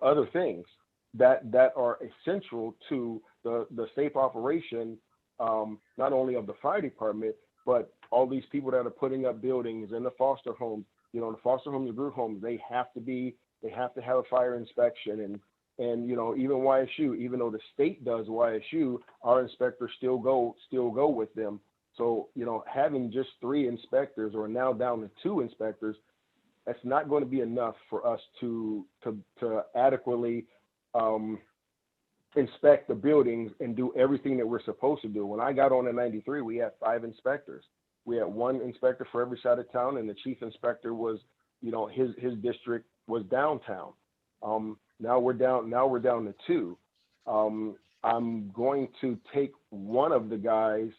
other things that are essential to the safe operation, not only of the fire department, but all these people that are putting up buildings in the foster homes, the foster homes, the group homes, they have to have a fire inspection. And, you know, even YSU, even though the state does YSU, our inspectors still go with them. So, you know, having just 3 inspectors, or now down to 2 inspectors, that's not going to be enough for us to adequately inspect the buildings and do everything that we're supposed to do. When I got on in 93, we had 5 inspectors. We had 1 inspector for every side of town, and the chief inspector was, you know, his district was downtown. Now we're down to 2. I'm going to take one of the guys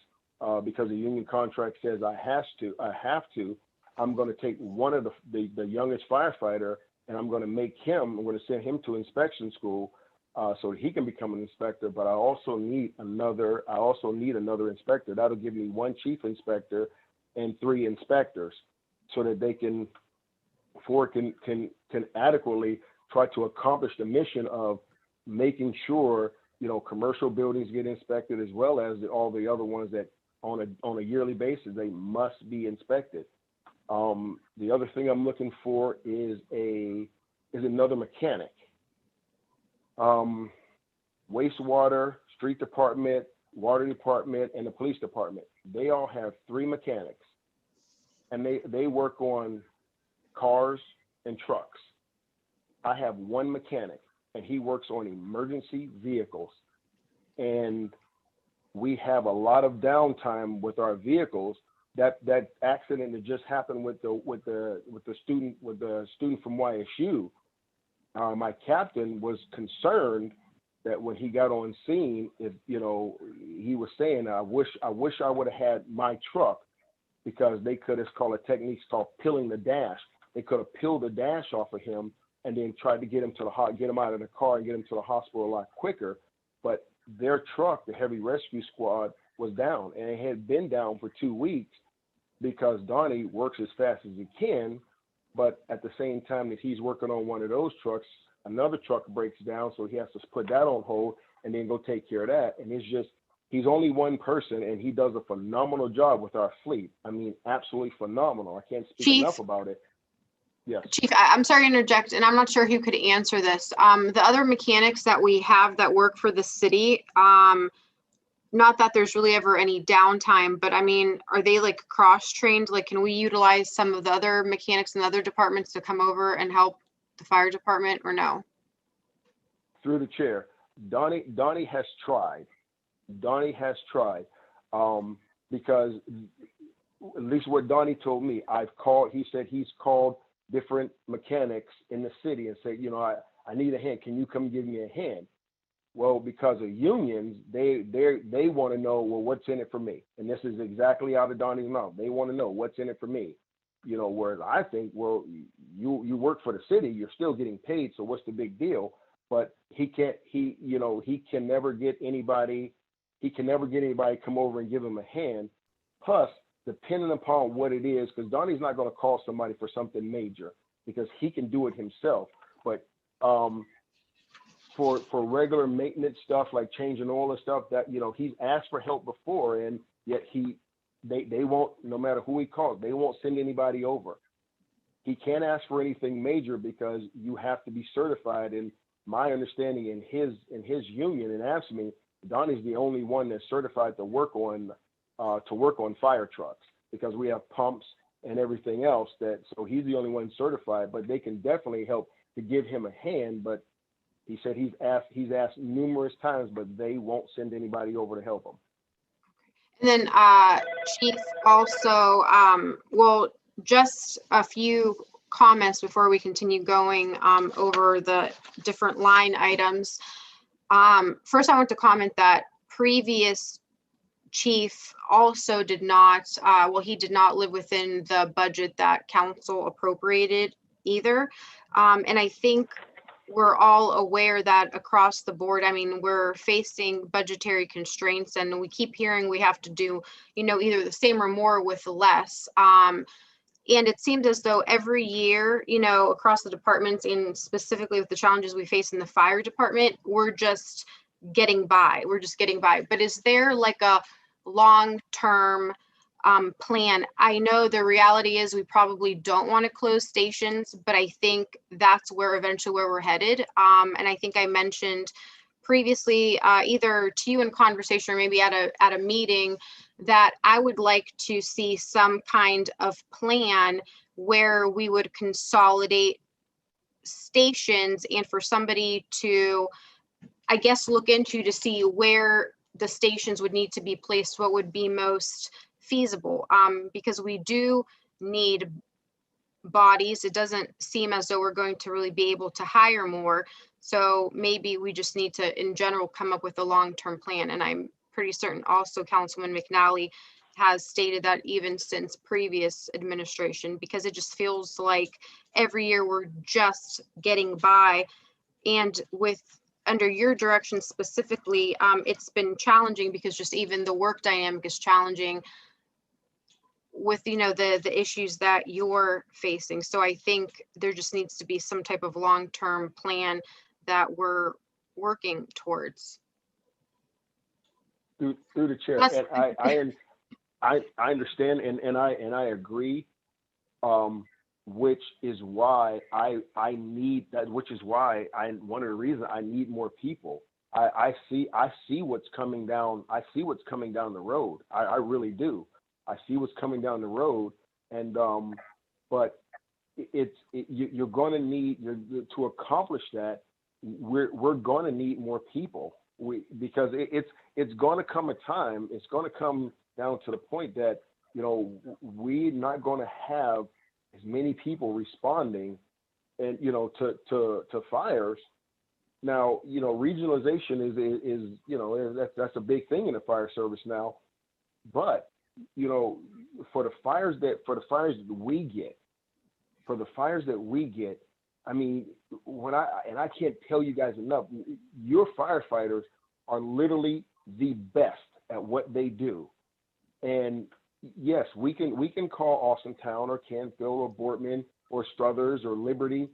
because the union contract says I have to. I'm going to take one of the youngest firefighter, and I'm going to send him to inspection school so that he can become an inspector. But I also need another inspector. That'll give me 1 chief inspector and 3 inspectors, so that they can adequately try to accomplish the mission of making sure, you know, commercial buildings get inspected, as well as all the other ones that on a yearly basis they must be inspected. The other thing I'm looking for is another mechanic. Wastewater, street department, water department, and the police department, they all have 3 mechanics, and they work on cars and trucks. I have 1 mechanic, and he works on emergency vehicles. And we have a lot of downtime with our vehicles. That accident that just happened with the student from YSU, my captain was concerned that when he got on scene, if, you know, he was saying, I wish I would have had my truck, because they could, it's called a technique called peeling the dash. They could have peeled the dash off of him and then tried to get him out of the car and get him to the hospital a lot quicker. But their truck, the heavy rescue squad, was down, and it had been down for 2 weeks, because Donnie works as fast as he can, but at the same time that he's working on one of those trucks, another truck breaks down, so he has to put that on hold and then go take care of that. And it's just, he's only 1 person, and he does a phenomenal job with our fleet. I mean, absolutely phenomenal. I can't speak enough about it. Yes. Chief, I'm sorry to interject, and I'm not sure who could answer this. The other mechanics that we have that work for the city, not that there's really ever any downtime, but I mean, are they like cross-trained? Like, can we utilize some of the other mechanics in the other departments to come over and help the fire department, or no? Through the chair, Donnie has tried. Because at least what Donnie told me, he said he's called different mechanics in the city and said, you know, I need a hand. Can you come give me a hand? Well, because of unions, they want to know, well, what's in it for me? And this is exactly out of Donnie's mouth. They want to know what's in it for me. You know, whereas I think, well, you work for the city, you're still getting paid, so what's the big deal? But he can never get anybody come over and give him a hand. Plus, depending upon what it is, because Donnie's not going to call somebody for something major, because he can do it himself. But for regular maintenance stuff like changing oil and stuff, that, you know, he's asked for help before, and yet they won't, no matter who he calls, they won't send anybody over. He can't ask for anything major because you have to be certified. And my understanding in his union in AFSCME, Donnie's the only one that's certified to work on fire trucks, because we have pumps and everything else so he's the only one certified. But they can definitely help to give him a hand. But he said he's asked numerous times, but they won't send anybody over to help him. And then, Chief, also, well, just a few comments before we continue going over the different line items. First, I want to comment that previous chief also did not, he did not live within the budget that council appropriated either. And I think we're all aware that across the board, I mean, we're facing budgetary constraints, and we keep hearing we have to do, you know, either the same or more with less. And it seemed as though every year, you know, across the departments, and specifically with the challenges we face in the fire department, we're just getting by. But is there like a long-term plan. I know the reality is we probably don't want to close stations, but I think that's where eventually where we're headed. And I think I mentioned previously, either to you in conversation or maybe at a meeting, that I would like to see some kind of plan where we would consolidate stations and for somebody to, I guess, look into to see where the stations would need to be placed, what would be most feasible, because we do need bodies. It doesn't seem as though we're going to really be able to hire more. So maybe we just need to, in general, come up with a long-term plan. And I'm pretty certain also Councilman McNally has stated that even since previous administration, because it just feels like every year we're just getting by. And with under your direction specifically, it's been challenging because just even the work dynamic is challenging with, you know, the issues that you're facing. So I think there just needs to be some type of long-term plan that we're working towards. Through the chair, That's- and I understand and I agree, which is why I need that, which is why one of the reasons I need more people. I see what's coming down. I see what's coming down the road. I really do. I see what's coming down the road, and but you're going to need to accomplish that. We're going to need more people. Because it's going to come a time. It's going to come down to the point that, you know, we're not going to have as many people responding, and, you know, to fires. Now, you know, regionalization is you know, that's a big thing in the fire service now. But, you know, for the fires that we get, I mean, I can't tell you guys enough, your firefighters are literally the best at what they do. And yes, we can call Austintown or Canfield or Boardman or Struthers or Liberty,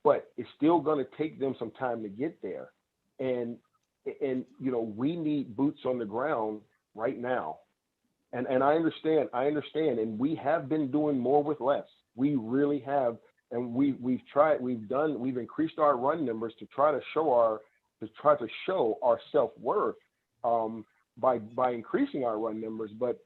but it's still going to take them some time to get there. And you know, we need boots on the ground right now. And I understand, and we have been doing more with less. We really have. And we've increased our run numbers to try to show our self-worth by increasing our run numbers. But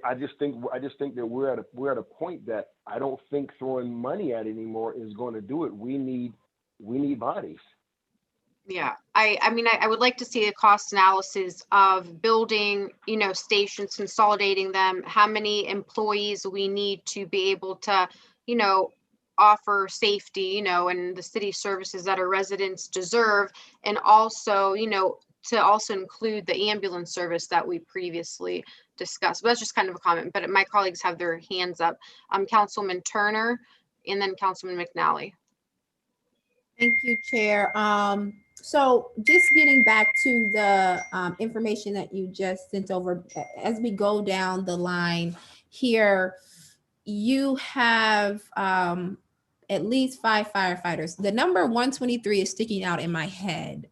I just think that we're at a point that I don't think throwing money at it anymore is going to do it. We need bodies. Yeah, I mean, I would like to see a cost analysis of building, you know, stations, consolidating them, how many employees we need to be able to, you know, offer safety, you know, and the city services that our residents deserve. And also, you know, to also include the ambulance service that we previously discussed. But that's just kind of a comment, but my colleagues have their hands up. Councilman Turner and then Councilman McNally. Thank you, Chair. So just getting back to the information that you just sent over, as we go down the line here, you have at least 5 firefighters. The number 123 is sticking out in my head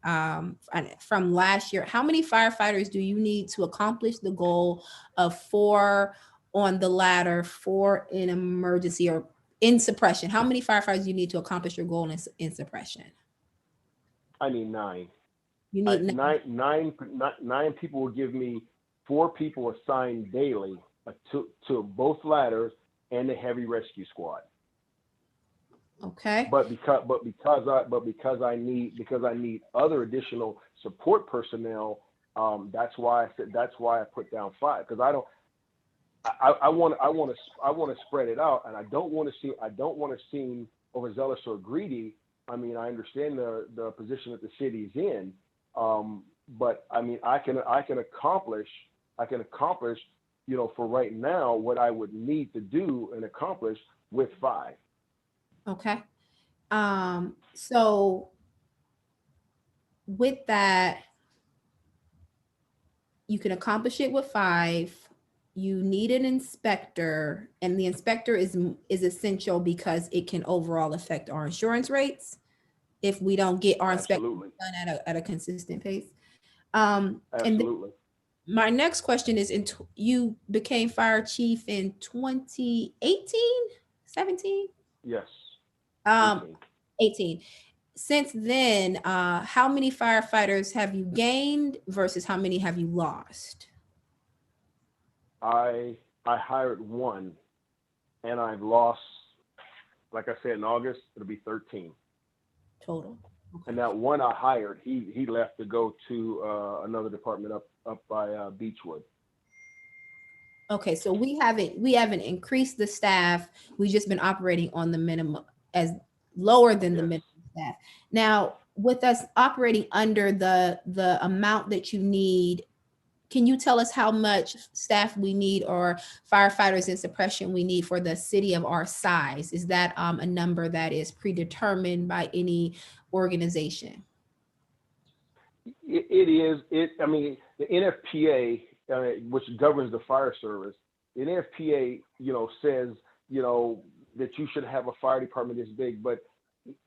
from last year. How many firefighters do you need to accomplish the goal of 4 on the ladder, 4 in emergency or in suppression? How many firefighters do you need to accomplish your goal in suppression? I need 9. You need nine people will give me 4 people assigned daily to both ladders and the heavy rescue squad. Okay. But because I need other additional support personnel, that's why I put down 5, because I want to spread it out, and I don't want to seem overzealous or greedy. I mean, I understand the position that the city's in, but I mean, I can accomplish, you know, for right now what I would need to do and accomplish with 5. Okay. So with that, you can accomplish it with 5. You need an inspector, and the inspector is essential because it can overall affect our insurance rates if we don't get our inspection done at a consistent pace. Absolutely. My next question is, you became fire chief in 2018, 17? Yes. Um, 18. 18. Since then, how many firefighters have you gained versus how many have you lost? I hired one, and I've lost, like I said, in August, it'll be 13. Total. And that one I hired, he left to go to another department up by Beechwood. Okay, so we haven't increased the staff. We've just been operating on the minimum, as lower than the Yes. minimum staff. Now, with us operating under the amount that you need, can you tell us how much staff we need or firefighters in suppression we need for the city of our size? Is that a number that is predetermined by any organization? It is. I mean, the NFPA, which governs the fire service, the NFPA, says, that you should have a fire department this big, but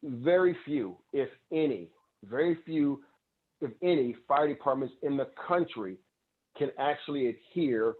very few, if any, fire departments in the country can actually adhere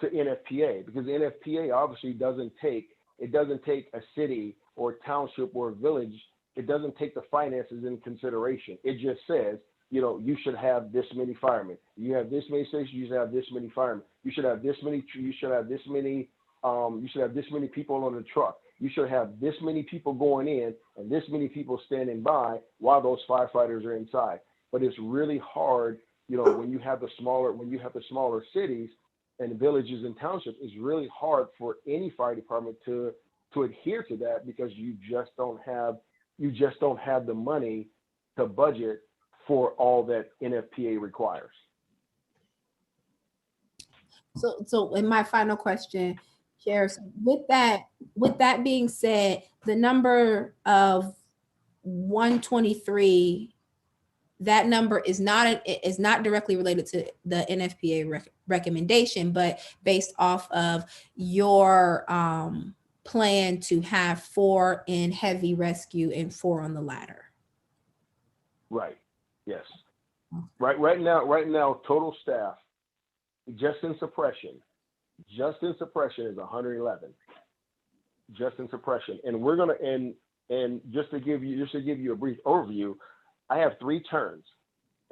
to NFPA, because the NFPA obviously doesn't take a city or a township or a village. It doesn't take the finances in consideration. It just says, you should have this many firemen. You have this many stations. You should have this many firemen. You should have this many. You should have this many. You should have this many people on the truck. You should have this many people going in and this many people standing by while those firefighters are inside. But it's really hard, when you have the smaller cities and villages and townships. It's really hard for any fire department to adhere to that, because you just don't have the money to budget for all that NFPA requires. So in my final question, Sheriff, with that being said, the number of 123, that number is not directly related to the NFPA recommendation, but based off of your plan to have 4 in heavy rescue and 4 on the ladder. Right. Yes. Right now, total staff, just in suppression is 111. Just in suppression, and we're gonna and just to give you a brief overview, I have 3 turns: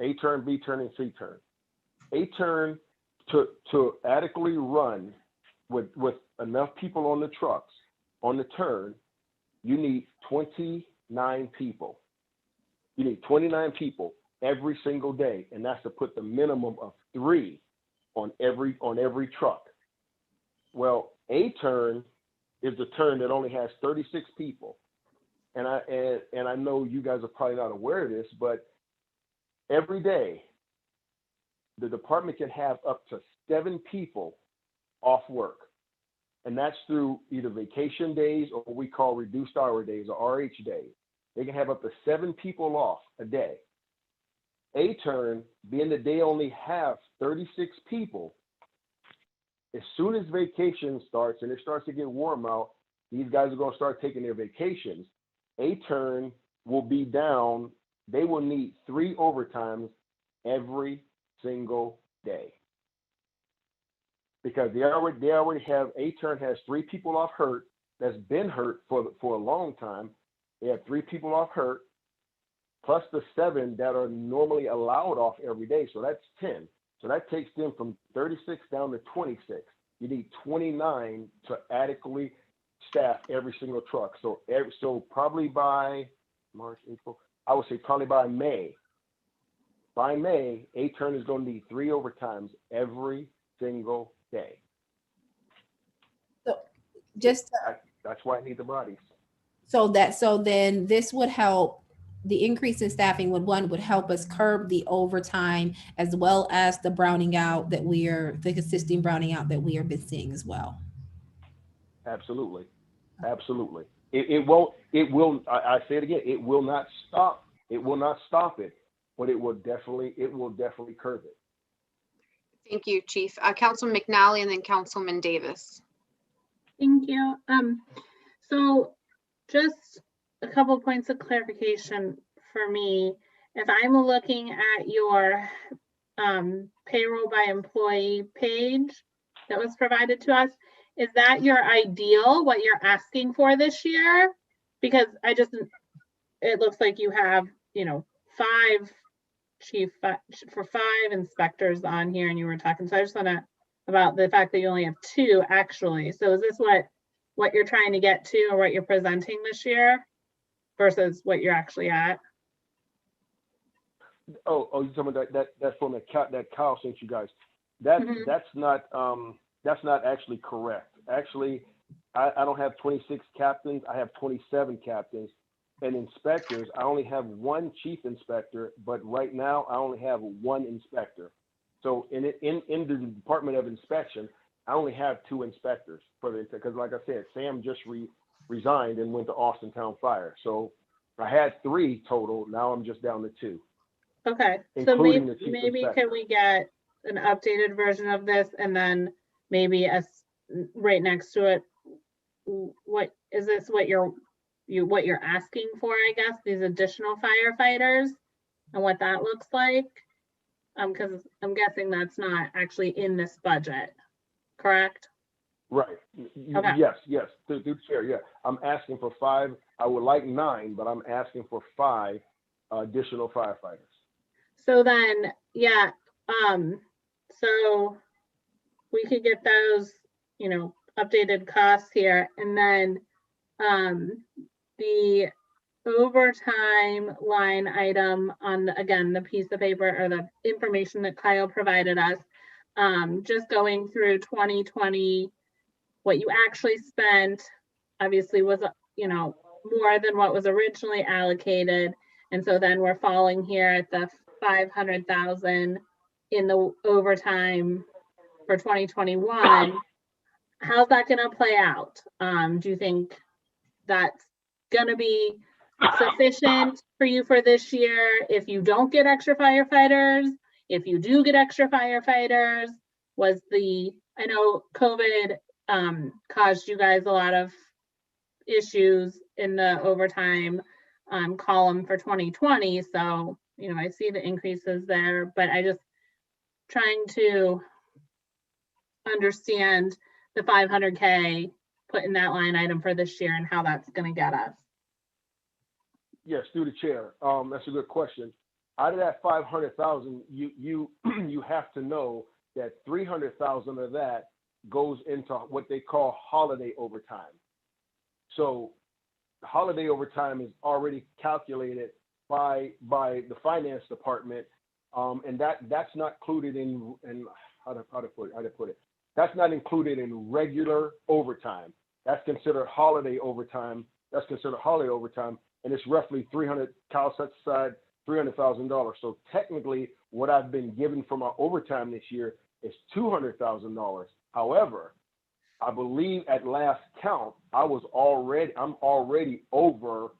A turn, B turn, and C turn. A turn to adequately run with enough people on the trucks on the turn, you need 29 people. You need 29 people every single day, and that's to put the minimum of 3 on every truck. Well, A turn is the turn that only has 36 people, and I know you guys are probably not aware of this, but every day the department can have up to 7 people off work, and that's through either vacation days or what we call reduced hour days or RH days. They can have up to 7 people off a day. A turn, being that they only have 36 people, as soon as vacation starts and it starts to get warm out, these guys are going to start taking their vacations. A turn will be down. They will need 3 overtimes every single day, because they already have, A turn has 3 people off hurt that's been hurt for a long time. They have 3 people off hurt, plus the 7 that are normally allowed off every day. So that's 10. So that takes them from 36 down to 26. You need 29 to adequately staff every single truck. So probably by March, April, I would say probably by May. By May, A turn is going to need 3 overtimes every single day. So just that's why I need the bodies. So then this would help. The increase in staffing would help us curb the overtime, as well as the consistent browning out that we have been seeing as well. Absolutely. It will, I say it again, it will not stop it, but it will definitely curb it. Thank you, Chief. Councilman McNally and then Councilman Davis. Thank you. So just a couple of points of clarification for me. If I'm looking at your payroll by employee page that was provided to us. Is that your ideal, what you're asking for this year? Because it looks like you have, 5 inspectors on here and you were talking. So I just want to, about the fact that you only have 2 actually. So is this what you're trying to get to or what you're presenting this year versus what you're actually at? Oh, you're talking about that from that Kyle sent you guys. That's not actually correct. Actually, I don't have 26 captains. I have 27 captains. And inspectors, I only have 1 chief inspector, but right now I only have 1 inspector. So in the Department of Inspection, I only have 2 inspectors because like I said, Sam just resigned and went to Austin Town Fire. So I had 3 total. Now I'm just down to 2. Okay, so maybe can we get an updated version of this and then maybe right next to it, what is this, what you're asking for, I guess, these additional firefighters and what that looks like? Because I'm guessing that's not actually in this budget, correct? Right. Okay. Yes. Through the chair, yeah. I'm asking for 5. I would like 9, but I'm asking for 5 additional firefighters. So then, yeah, so we could get those, updated costs here, and then the overtime line item on again, the piece of paper or the information that Kyle provided us, just going through 2020, what you actually spent obviously was, more than what was originally allocated. And so then we're falling here at the 500,000 in the overtime for 2021. How's that going to play out? Do you think that's going to be sufficient for you for this year if you don't get extra firefighters? If you do get extra firefighters, I know COVID caused you guys a lot of issues in the overtime column for 2020. So, I see the increases there, but I just trying to understand the 500K put in that line item for this year and how that's going to get us. Yes, through the chair. That's a good question. Out of that 500,000, you have to know that 300,000 of that goes into what they call holiday overtime. So holiday overtime is already calculated by the finance department, and that's not included in how to put it. That's not included in regular overtime. That's considered holiday overtime. And it's roughly 300. Kyle sets aside $300,000. So technically, what I've been given for my overtime this year is $200,000. However, I believe at last count, I'm already over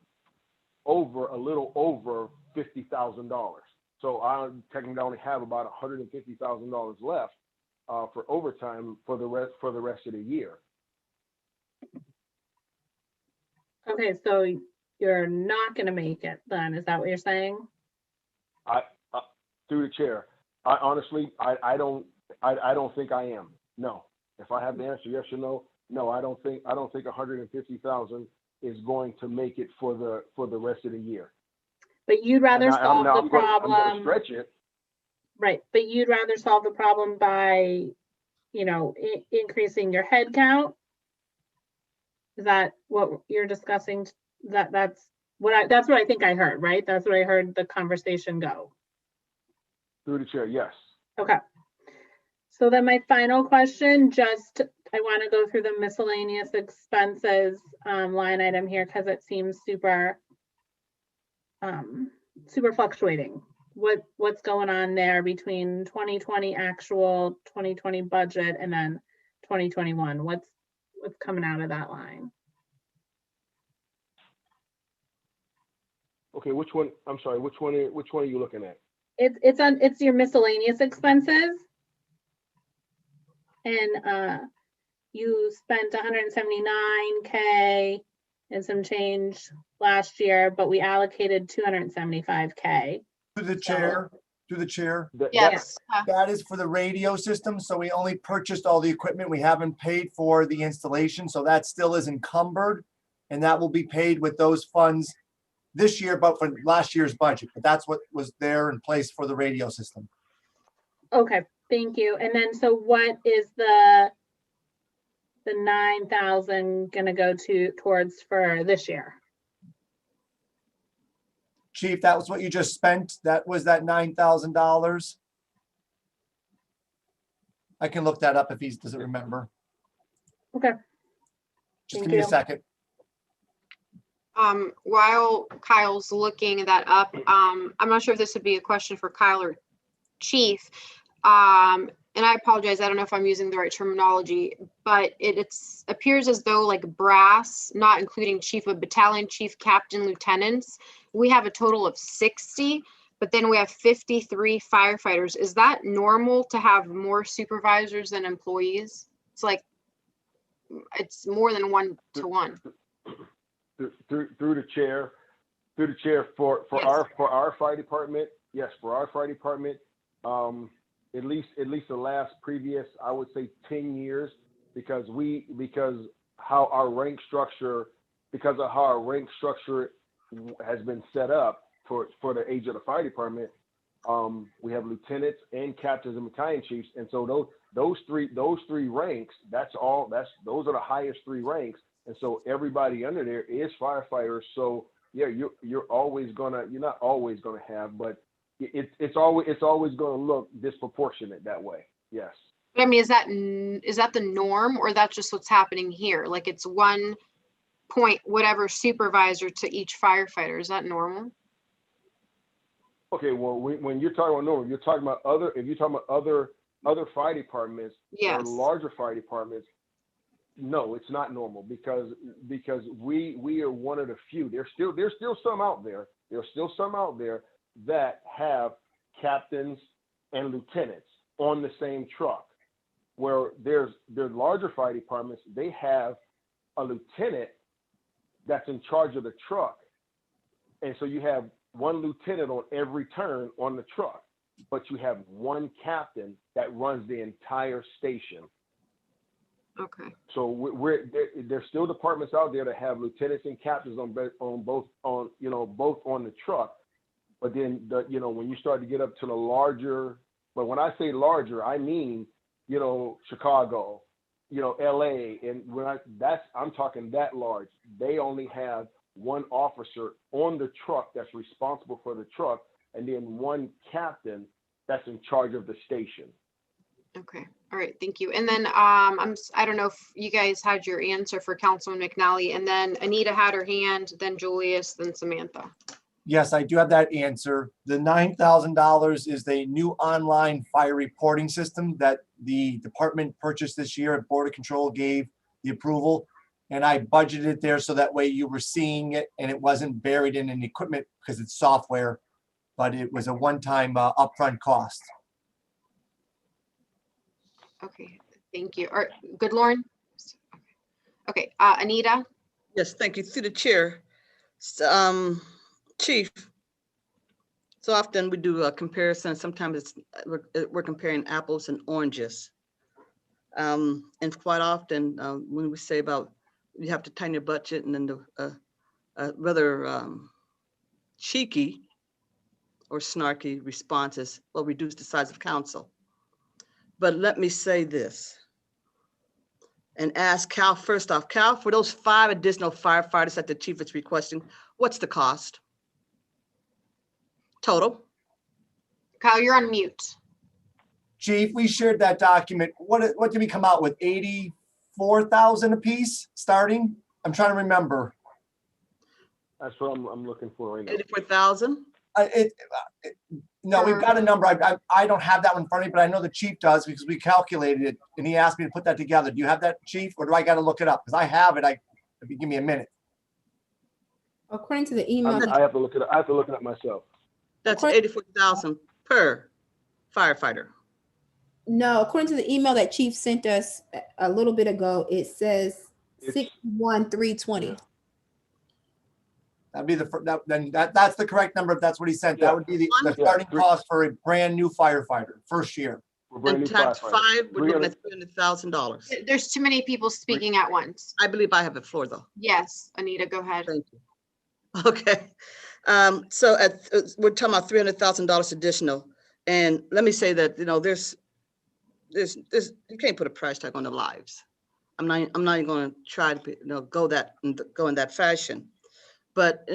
a little over $50,000. So I technically only have about $150,000 left for overtime for the rest of the year. Okay, so you're not going to make it then, is that what you're saying? Through the chair, I honestly don't think I am. No. If I have the answer yes or no, I don't think 150,000 is going to make it for the rest of the year. But you'd rather solve the problem. I'm going to stretch it. Right, but you'd rather solve the problem by, increasing your head count. Is that what you're discussing? That's what I think I heard, right? That's what I heard the conversation go. Through the chair, yes. Okay. So then my final question, I want to go through the miscellaneous expenses line item here because it seems super fluctuating. What's going on there between 2020 actual, 2020 budget, and then 2021? What's coming out of that line? Okay, which one? I'm sorry. Which one are you looking at? It's your miscellaneous expenses. And you spent 179K and some change last year, but we allocated 275K. To the chair, through the chair? Yes. That is for the radio system. So we only purchased all the equipment. We haven't paid for the installation. So that still is encumbered. And that will be paid with those funds this year, but for last year's budget. But that's what was there in place for the radio system. Okay, thank you. And then, so what is the 9,000 gonna go towards for this year? Chief, that was what you just spent. That was that $9,000. I can look that up if he doesn't remember. Okay. Just Thank give me a you. second. While Kyle's looking that up, I'm not sure if this would be a question for Kyle or Chief. And I apologize, I don't know if I'm using the right terminology, but it appears as though like brass, not including chief of battalion, chief, captain, lieutenants, we have a total of 60, but then we have 53 firefighters. Is that normal to have more supervisors than employees? It's like, it's more than 1 to 1. Through the chair, for Yes. our fire department, yes, for our fire department, at least the last previous, I would say 10 years, because of how our rank structure has been set up for the age of the fire department. We have lieutenants and captains and battalion chiefs, and so those three ranks, those are the highest 3 ranks, and so everybody under there is firefighters. So yeah, you're not always gonna have, but it's always going to look disproportionate that way. Yes. But I mean, is that the norm, or that's just what's happening here? Like it's 1 point whatever supervisor to each firefighter. Is that normal? Okay. Well, when you're talking about normal, if you're talking about other fire departments, Yes. or larger fire departments, no, it's not normal, because we are one of the few. There's still some out there. There's still some out there that have captains and lieutenants on the same truck, where there's larger fire departments, they have a lieutenant that's in charge of the truck. And so you have 1 lieutenant on every turn on the truck, but you have 1 captain that runs the entire station. Okay. So there's still departments out there that have lieutenants and captains on both on the truck. But then when you start to get up to the larger, but when I say larger, I mean, Chicago, LA, and I'm talking that large. They only have 1 officer on the truck that's responsible for the truck, and then 1 captain that's in charge of the station. Okay. All right. Thank you. And then I don't know if you guys had your answer for Councilman McNally, and then Anita had her hand, then Julius, then Samantha. Yes, I do have that answer. The $9,000 is a new online fire reporting system that the department purchased this year, and Border Control gave the approval. And I budgeted it there so that way you were seeing it and it wasn't buried in an equipment because it's software, but it was a one-time upfront cost. Okay. Thank you. All right. Good, Lauren? Okay. Anita? Yes, thank you. Through the chair. Chief, so often we do a comparison. Sometimes we're comparing apples and oranges. And quite often when we say about you have to tighten your budget, and then the rather cheeky or snarky response is, well, reduce the size of council. But let me say this and ask Cal first off. Cal, for those 5 additional firefighters that the chief is requesting, what's the cost? Total? Kyle, you're on mute. Chief, we shared that document. What did we come out with? 84,000 a piece starting? I'm trying to remember. That's what I'm looking for right now. 84,000? No, we've got a number. I don't have that one in front of me, but I know the chief does because we calculated it and he asked me to put that together. Do you have that, chief, or do I got to look it up? Because I have it. If you give me a minute. According to the email, I have to look it up. I have to look it up myself. That's 84,000 per firefighter. no, according to the email that Chief sent us a little bit ago, it says It's- 61,320. That'd be that's the correct number if that's what he sent. Yeah. That would be the Yeah, starting three- cost for a brand new firefighter, first year. For brand And new times firefighters. 5, we're looking 300 at $300,000. There's too many people speaking at once. I believe I have the floor though. Yes, Anita, go ahead. Thank you. Okay. So we're talking about $300,000 additional. And let me say that, there's, you can't put a price tag on the lives. I'm not even going to try to, go in that fashion. But,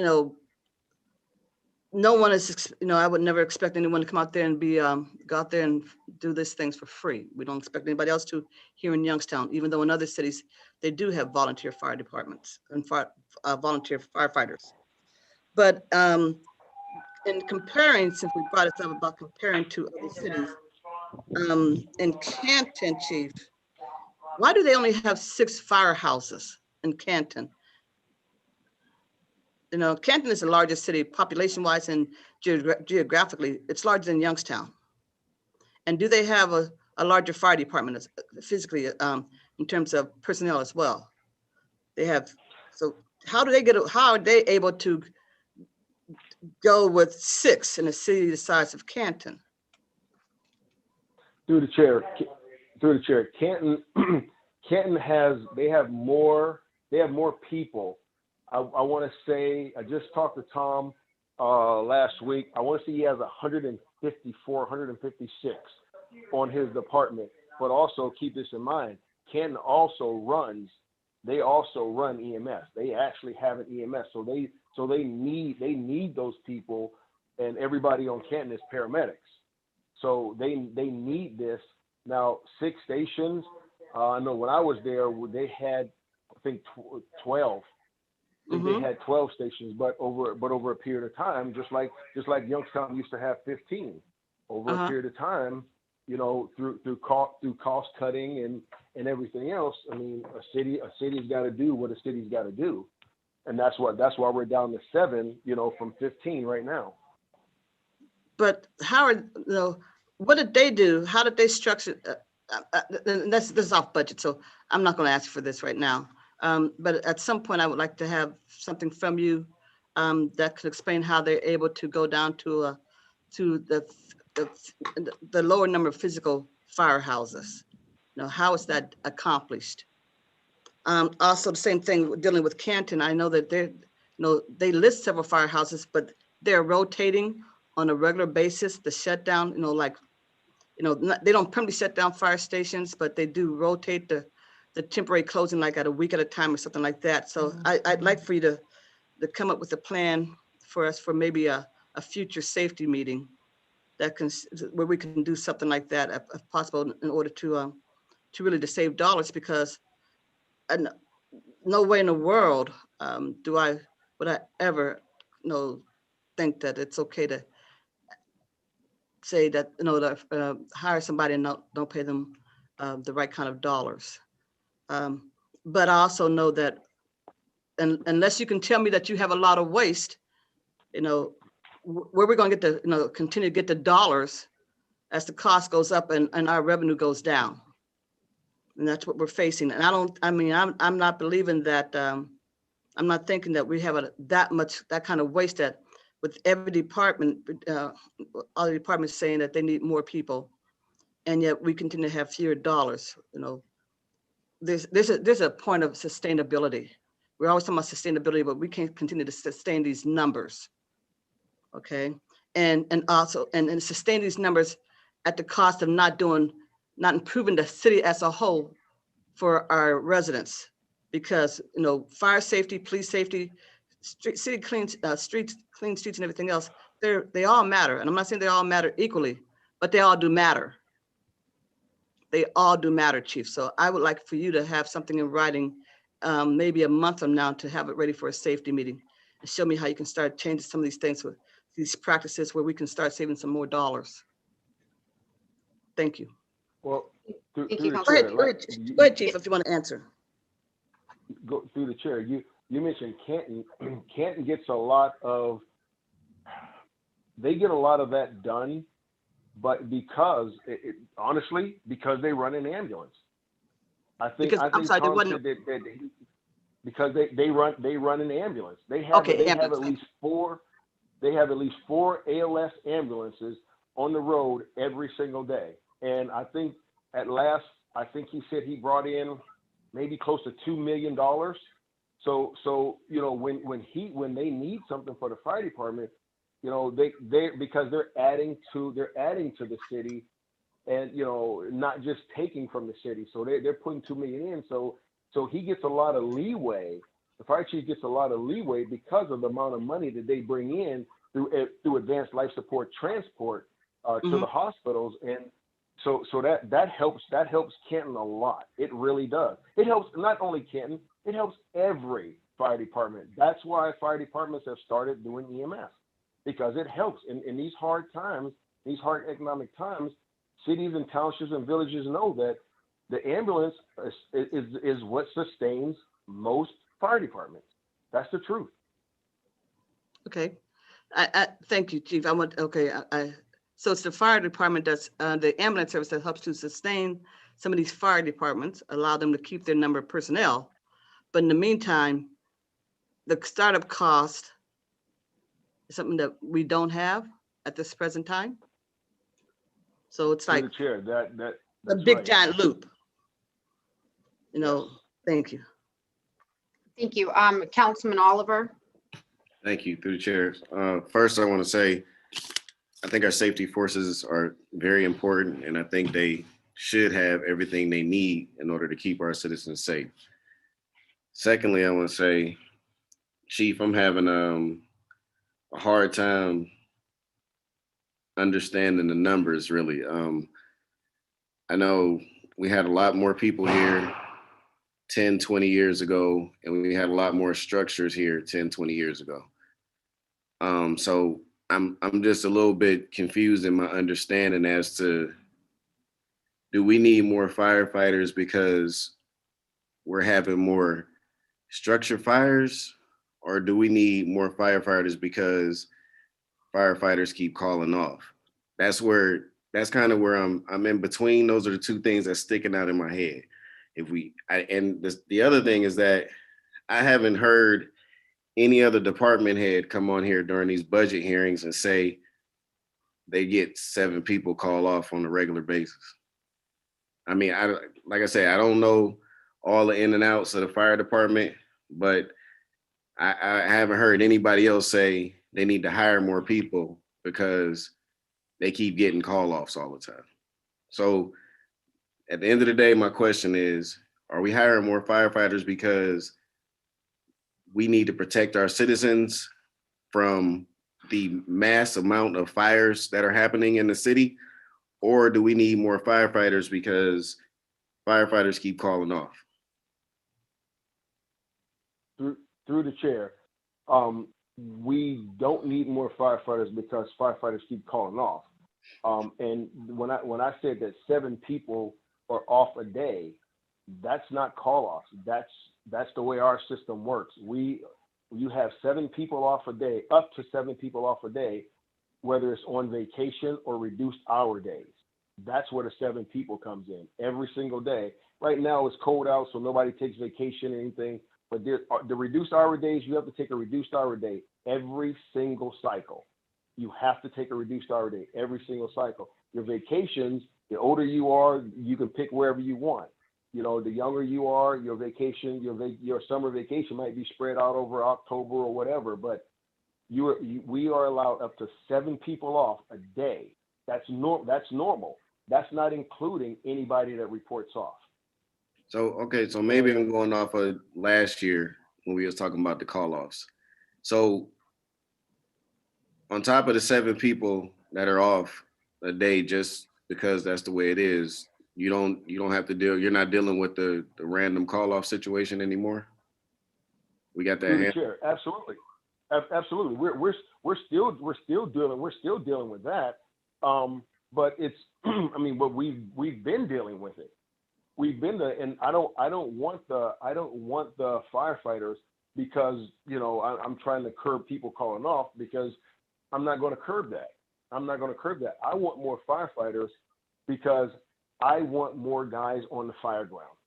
no one is, I would never expect anyone to come out there and go out there and do these things for free. We don't expect anybody else to here in Youngstown, even though in other cities, they do have volunteer fire departments and volunteer firefighters. But in comparing, since we brought it up about comparing to other cities, in Canton, Chief, why do they only have 6 firehouses in Canton? Canton is the largest city population-wise and geographically, it's larger than Youngstown. And do they have a larger fire department physically in terms of personnel as well? They have, so how are they able to go with 6 in a city the size of Canton? Through the chair, Canton, they have more people. I want to say, I just talked to Tom last week. I want to say he has 154, 156 on his department. But also keep this in mind, Canton they also run EMS. They actually have an EMS. So they need those people, and everybody on Canton is paramedics. So they need this. Now, 6 stations, I know when I was there, they had, I think 12. They had 12 stations, but over a period of time, just like Youngstown used to have 15. Over a period of time, through cost cutting and everything else. I mean, a city's got to do what a city's got to do, and that's why we're down to 7, from 15 right now. But what did they do? How did they structure? This is off budget, so I'm not going to ask for this right now. But at some point, I would like to have something from you that could explain how they're able to go down to the lower number of physical firehouses. How is that accomplished? Also, the same thing dealing with Canton. I know that they list several firehouses, but they're rotating on a regular basis. The shutdown, they don't permanently shut down fire stations, but they do rotate the temporary closing like at a week at a time or something like that. So I'd like for you to come up with a plan for us for maybe a future safety meeting where we can do something like that if possible in order to really to save dollars, because no way in the world would I ever think that it's okay to say that hire somebody and don't pay them the right kind of dollars. But I also know that unless you can tell me that you have a lot of waste, where we're going to get the continue to get the dollars as the cost goes up and our revenue goes down. And that's what we're facing. And I'm not believing that, I'm not thinking that we have that kind of waste that with every department, all the departments saying that they need more people, and yet we continue to have fewer dollars. There's a point of sustainability. We're always talking about sustainability, but we can't continue to sustain these numbers. Okay, and sustain these numbers at the cost of not improving the city as a whole for our residents, because fire safety, police safety, city clean streets and everything else, they all matter. And I'm not saying they all matter equally, but they all do matter. They all do matter, Chief. So I would like for you to have something in writing, maybe a month from now, to have it ready for a safety meeting and show me how you can start changing some of these things with these practices where we can start saving some more dollars. Thank you. Well, through Thank you, the Councilman. chair, Go ahead, Chief, if you want to answer. Go through the chair. You mentioned Canton. Canton gets a lot of. They get a lot of that done, but honestly, because they run an ambulance. I think I'm sorry, Tom said that because they run an ambulance. They have Okay, they have ambulance. at least four ALS ambulances on the road every single day. And I think I think he said he brought in maybe close to $2 million. So you know, when they need something for the fire department, you know, they because they're adding to the city, and you know, not just taking from the city. So they're putting 2 million in. So he gets a lot of leeway. The fire chief gets a lot of leeway because of the amount of money that they bring in through advanced life support transport to the hospitals. And so that helps Canton a lot. It really does. It helps not only Canton, it helps every fire department. That's why fire departments have started doing EMS, because it helps in these hard times, these hard economic times. Cities and townships and villages know that the ambulance is what sustains most fire departments. That's the truth. Okay. I thank you, Chief. So it's the fire department that's the ambulance service that helps to sustain some of these fire departments, allow them to keep their number of personnel. But in the meantime, the startup cost is something that we don't have at this present time. So it's Through like the chair, a that's big right. giant loop. You know, Yes. thank you. Thank you. Councilman Oliver. Thank you, through the chair. First, I want to say, I think our safety forces are very important, and I think they should have everything they need in order to keep our citizens safe. Secondly, I want to say, Chief, I'm having a hard time understanding the numbers, really. I know we had a lot more people here 10, 20 years ago, and we had a lot more structures here 10, 20 years ago. So I'm just a little bit confused in my understanding as to, do we need more firefighters because we're having more structure fires, or do we need more firefighters because firefighters keep calling off? That's kind of where I'm in between. Those are the two things that's sticking out in my head. The other thing is that I haven't heard any other department head come on here during these budget hearings and say they get 7 people call off on a regular basis. I mean, like I say, I don't know all the in and outs of the fire department, but I haven't heard anybody else say they need to hire more people because they keep getting call offs all the time. So at the end of the day, my question is, are we hiring more firefighters because we need to protect our citizens from the mass amount of fires that are happening in the city? Or do we need more firefighters because firefighters keep calling off? Through the chair, we don't need more firefighters because firefighters keep calling off. And when I said that 7 people are off a day, that's not call offs. That's the way our system works. You have 7 people off a day, up to 7 people off a day, whether it's on vacation or reduced hour days. That's where the 7 people comes in every single day. Right now it's cold out, so nobody takes vacation or anything. But the reduced hour days, you have to take a reduced hour day every single cycle. You have to take a reduced hour day every single cycle. Your vacations, the older you are, you can pick wherever you want. You know, the younger you are, your vacation, your summer vacation might be spread out over October or whatever. But we are allowed up to 7 people off a day. That's normal. That's not including anybody that reports off. So maybe I'm going off of last year when we was talking about the call offs. So on top of the 7 people that are off a day, just because that's the way it is, you don't have to you're not dealing with the random call off situation anymore. We got that hand. Sure, absolutely. Absolutely. We're still dealing with that. But it's but we've been dealing with it. We've been there, and I don't want the firefighters because, you know, I'm trying to curb people calling off, because I'm not going to curb that. I want more firefighters because I want more guys on the fire ground.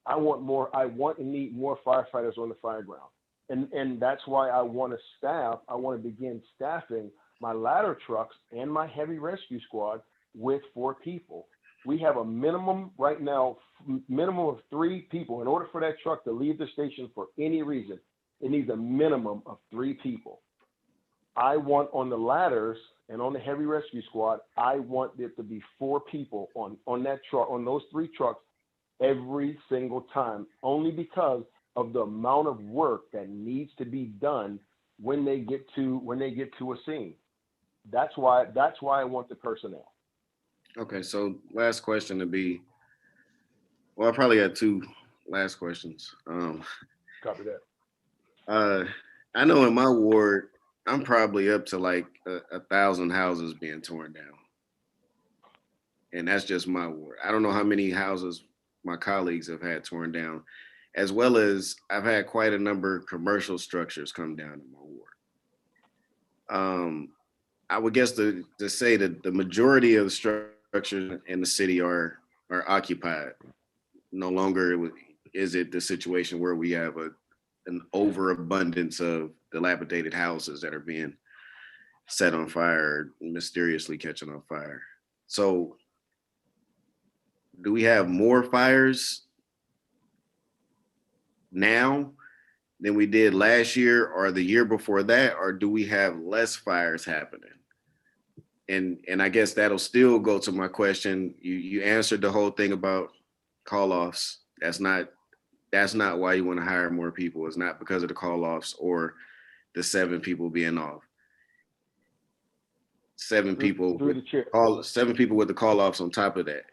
I want and need more firefighters on the fire ground. And that's why I want to begin staffing my ladder trucks and my heavy rescue squad with 4 people. We have a minimum right now, minimum of 3 people. In order for that truck to leave the station for any reason, it needs a minimum of 3 people. I want on the ladders and on the heavy rescue squad, I want it to be 4 people on that truck, on those 3 trucks every single time, only because of the amount of work that needs to be done when they get to a scene. That's why I want the personnel. Okay, so last question to be, well, I probably got 2 last questions. Copy that. I know in my ward, I'm probably up to like 1,000 houses being torn down. And that's just my ward. I don't know how many houses my colleagues have had torn down, as well as I've had quite a number of commercial structures come down in my ward. I would guess to say that the majority of the structures in the city are occupied. No longer is it the situation where we have an overabundance of dilapidated houses that are being set on fire, mysteriously catching on fire. So do we have more fires now than we did last year or the year before that, or do we have less fires happening? And I guess that'll still go to my question. You answered the whole thing about call-offs. That's not why you want to hire more people. It's not because of the call-offs or the 7 people being off. 7 people with the call-offs on top of that.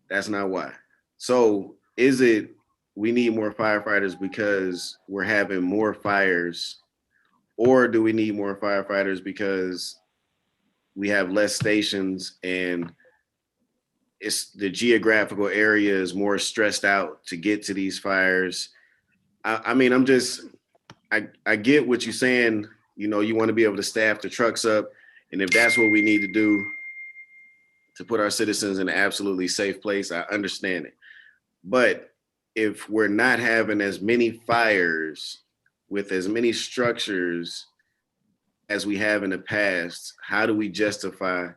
That's not why. So is it we need more firefighters because we're having more fires, or do we need more firefighters because we have less stations and it's the geographical area is more stressed out to get to these fires? I mean, I get what you're saying. You know, you want to be able to staff the trucks up. And if that's what we need to do to put our citizens in an absolutely safe place, I understand it. But if we're not having as many fires with as many structures as we have in the past, how do we justify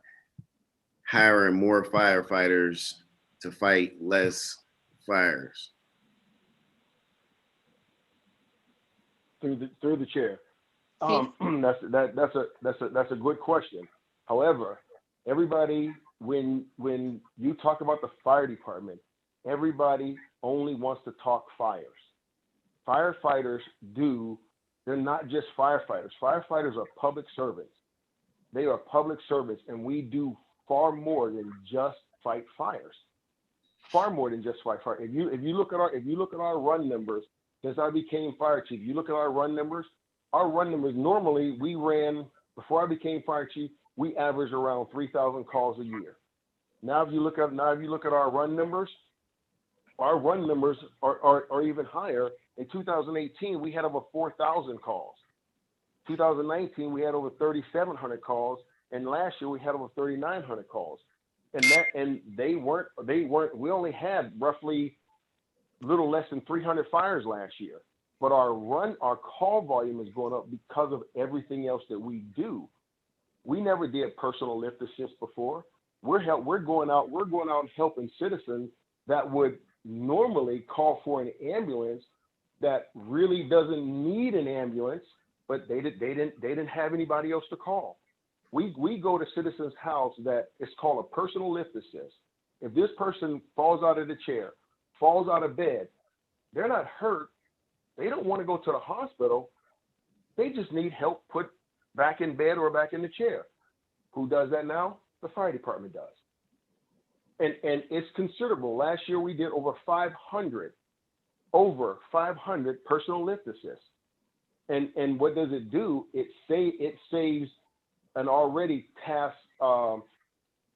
hiring more firefighters to fight less fires? Through the chair. That's a good question. However, everybody, when you talk about the fire department, everybody only wants to talk fires. Firefighters they're not just firefighters. Firefighters are public servants. They are public servants, and we do far more than just fight fires. Far more than just fight fire. If you look at our run numbers since I became fire chief, you look at our run numbers. Our run numbers normally we ran before I became fire chief. We averaged around 3,000 calls a year. Now if you look at our run numbers are even higher. In 2018, we had over 4,000 calls. 2019, we had over 3,700 calls, and last year we had over 3,900 calls. We only had roughly a little less than 300 fires last year. But our call volume is going up because of everything else that we do. We never did personal lift assist before. We're going out and helping citizens that would normally call for an ambulance that really doesn't need an ambulance, but they didn't have anybody else to call. We go to citizens' house that is called a personal lift assist. If this person falls out of the chair, falls out of bed, they're not hurt. They don't want to go to the hospital. They just need help put back in bed or back in the chair. Who does that now? The fire department does. And it's considerable. Last year we did over 500 personal lift assists. And what does it do? It saves an already tasked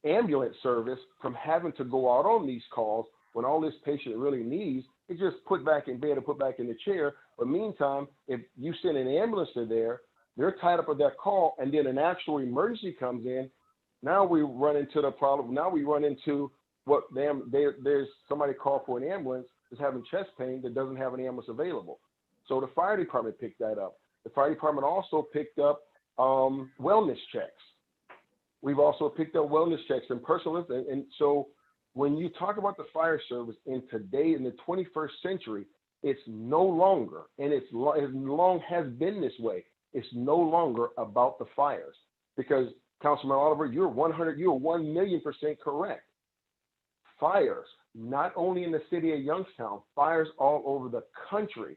ambulance service from having to go out on these calls when all this patient really needs. It's just put back in bed or put back in the chair. But meantime, if you send an ambulance to there, they're tied up with that call, and then an actual emergency comes in. Now we run into the problem. Now we run into there's somebody called for an ambulance. is having chest pain that doesn't have an ambulance available. So the fire department picked that up. The fire department also picked up wellness checks. We've also picked up wellness checks and personal. And so when you talk about the fire service in today, in the 21st century, it's no longer, and as long has been this way, it's no longer about the fires. Because Councilman Oliver, you're 1,000,000% correct. Fires, not only in the city of Youngstown, fires all over the country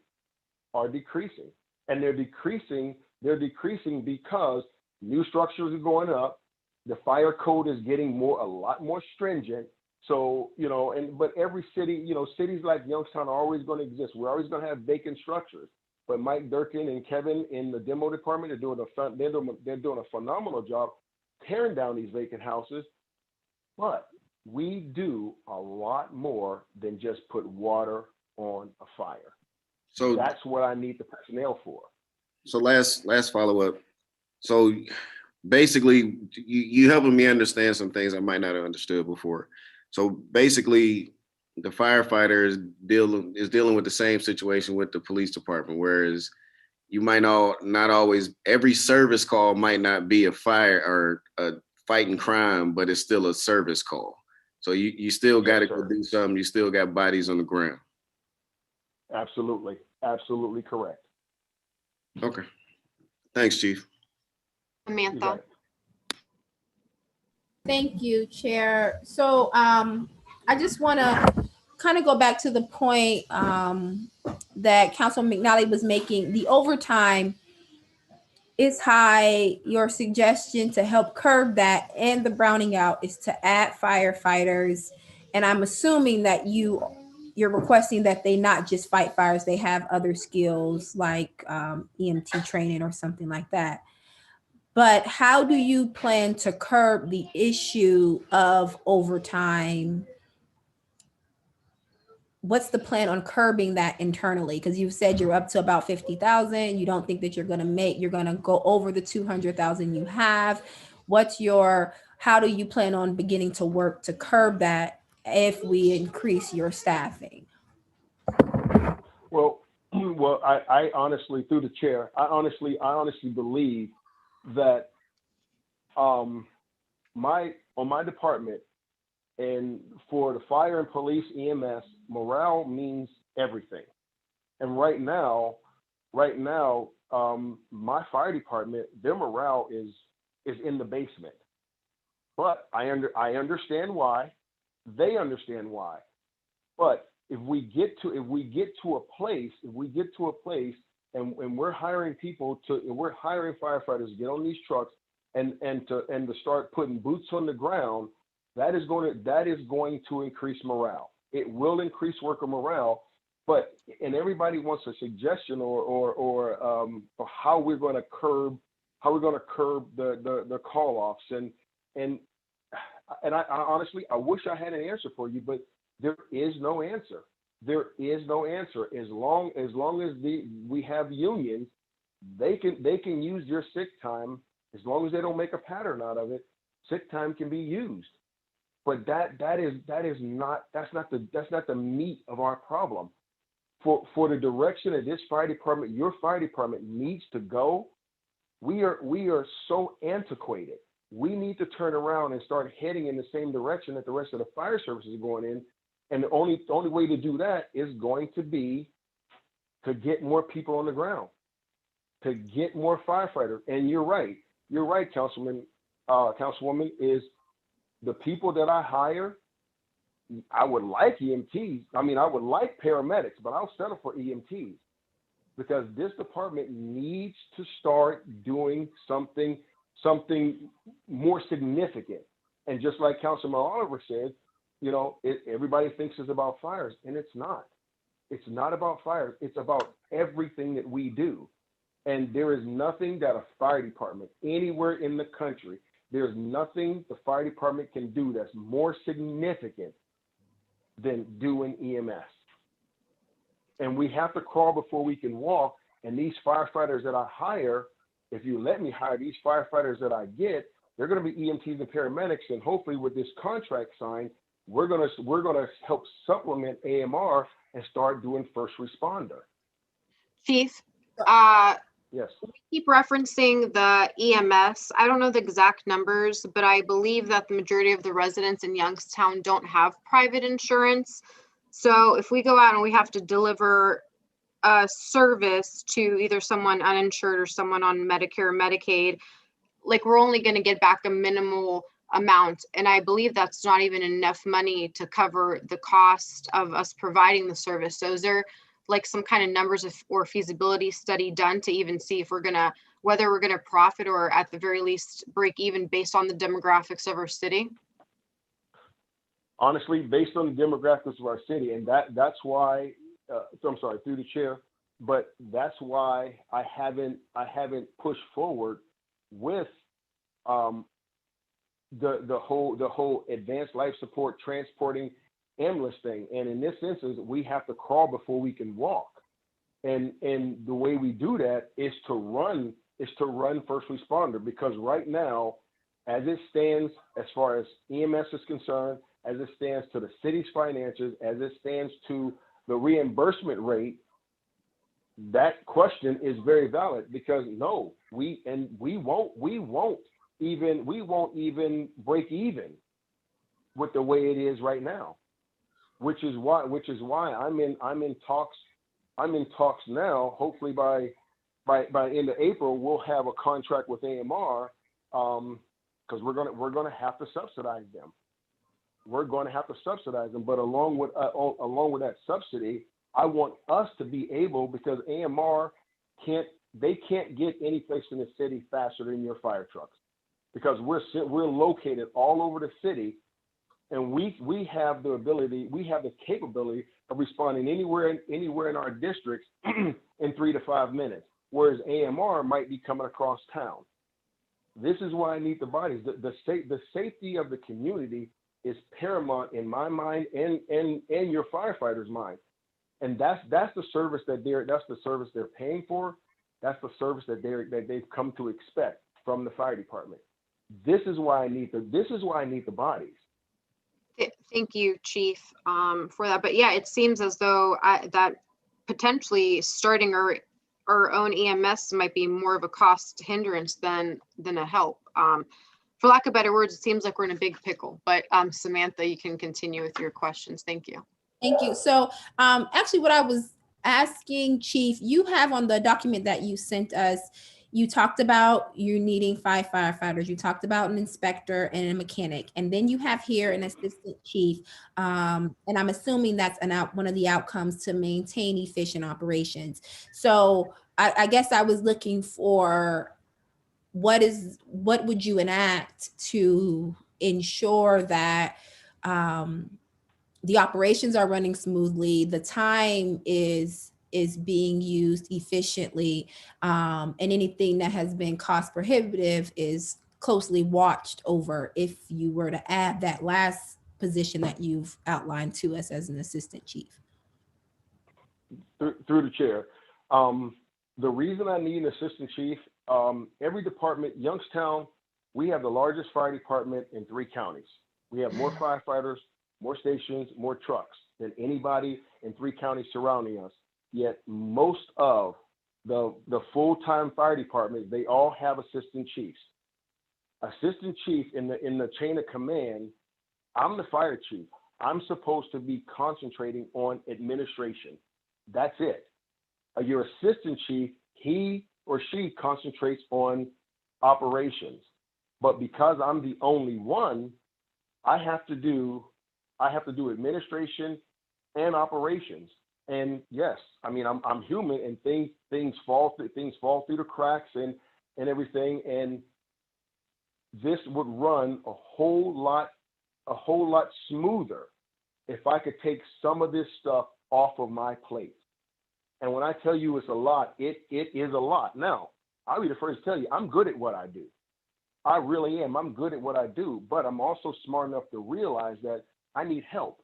are decreasing. And they're decreasing because new structures are going up. The fire code is getting a lot more stringent. So, but every city, cities like Youngstown are always going to exist. We're always going to have vacant structures. But Mike Durkin and Kevin in the demo department are doing a phenomenal job tearing down these vacant houses. But we do a lot more than just put water on a fire. So that's what I need the personnel for. So last follow up. So basically, you helping me understand some things I might not have understood before. So basically, the firefighter is dealing with the same situation with the police department, whereas you might not always, every service call might not be a fire or a fighting crime, but it's still a service call. So you still got to go do something. You still got bodies on the ground. Absolutely. Absolutely correct. Okay. Thanks, Chief. Samantha. Thank you, Chair. So I just want to kind of go back to the point that Councilman McNally was making. The overtime is high. Your suggestion to help curb that and the browning out is to add firefighters. And I'm assuming that you're requesting that they not just fight fires, they have other skills like EMT training or something like that. But how do you plan to curb the issue of overtime? What's the plan on curbing that internally? Because you've said you're up to about 50,000. You don't think that you're going to go over the 200,000 you have. How do you plan on beginning to work to curb that if we increase your staffing? Well, I honestly, through the chair, I honestly believe that on my department and for the fire and police EMS, morale means everything. And right now, my fire department, their morale is in the basement. But I understand why. They understand why. But if we get to a place and we're hiring we're hiring firefighters to get on these trucks and to start putting boots on the ground, that is going to increase morale. It will increase worker morale, and everybody wants a suggestion or how we're going to curb the call offs and I honestly, I wish I had an answer for you, but there is no answer. There is no answer. As long as we have unions, they can use your sick time as long as they don't make a pattern out of it. Sick time can be used, but that's not the meat of our problem. For the direction of this fire department, your fire department needs to go. We are so antiquated. We need to turn around and start heading in the same direction that the rest of the fire services are going in. And the only way to do that is going to be to get more people on the ground, to get more firefighters. And you're right, Councilwoman, is the people that I hire, I would like EMTs. I mean, I would like paramedics, but I'll settle for EMTs because this department needs to start doing something more significant. And just like Councilman Oliver said, everybody thinks it's about fires, and it's not. It's not about fires. It's about everything that we do. And there is nothing that a fire department anywhere in the country, there's nothing the fire department can do that's more significant than doing EMS. And we have to crawl before we can walk. And these firefighters that I hire, if you let me hire these firefighters that I get, they're going to be EMTs and paramedics. And hopefully with this contract signed, we're going to help supplement AMR and start doing first responder. Chief, Yes. we keep referencing the EMS. I don't know the exact numbers, but I believe that the majority of the residents in Youngstown don't have private insurance. So if we go out and we have to deliver a service to either someone uninsured or someone on Medicare or Medicaid, like we're only going to get back a minimal amount. And I believe that's not even enough money to cover the cost of us providing the service. So is there like some kind of numbers or feasibility study done to even see if whether we're gonna profit or at the very least break even based on the demographics of our city? Honestly, based on the demographics of our city, and that's why, so I'm sorry, through the chair, but that's why I haven't pushed forward with the whole advanced life support transporting ambulance thing. And in this instance, we have to crawl before we can walk. And the way we do that is to run first responder, because right now, as it stands, as far as EMS is concerned, as it stands to the city's finances, as it stands to the reimbursement rate, that question is very valid, because no, we won't even break even with the way it is right now. Which is why I'm in talks now. Hopefully by end of April, we'll have a contract with AMR, because we're gonna have to subsidize them. We're going to have to subsidize them, but along with that subsidy, I want us to be able, because AMR can't get any place in the city faster than your fire trucks, because we're located all over the city. And we have the ability, we have the capability of responding anywhere in our districts in 3 to 5 minutes, whereas AMR might be coming across town. This is why I need the bodies. The safety of the community is paramount in my mind and your firefighters' mind. And that's the service that they're paying for. That's the service that they've come to expect from the fire department. This is why I need the bodies. Thank you, Chief, for that. But yeah, it seems as though that potentially starting our own EMS might be more of a cost hindrance than a help. For lack of better words, it seems like we're in a big pickle. But Samantha, you can continue with your questions. Thank you. Thank you. So actually what I was asking, Chief, you have on the document that you sent us, you talked about you needing 5 firefighters. You talked about an inspector and a mechanic. And then you have here an assistant chief. And I'm assuming that's one of the outcomes to maintain efficient operations. So I guess I was looking for what would you enact to ensure that the operations are running smoothly, the time is being used efficiently, and anything that has been cost prohibitive is closely watched over if you were to add that last position that you've outlined to us as an assistant chief? Through the chair. The reason I need an assistant chief, every department, Youngstown, we have the largest fire department in 3 counties. We have more firefighters, more stations, more trucks than anybody in 3 counties surrounding us. Yet most of the full-time fire departments, they all have assistant chiefs. Assistant chief in the chain of command, I'm the fire chief. I'm supposed to be concentrating on administration. That's it. Your assistant chief, he or she concentrates on operations. But because I'm the only one, I have to do administration and operations. And yes, I mean I'm human, and things fall through the cracks and everything. And this would run a whole lot smoother if I could take some of this stuff off of my plate. And when I tell you it's a lot, it is a lot. Now, I'll be the first to tell you, I'm good at what I do. I really am. I'm good at what I do, but I'm also smart enough to realize that I need help.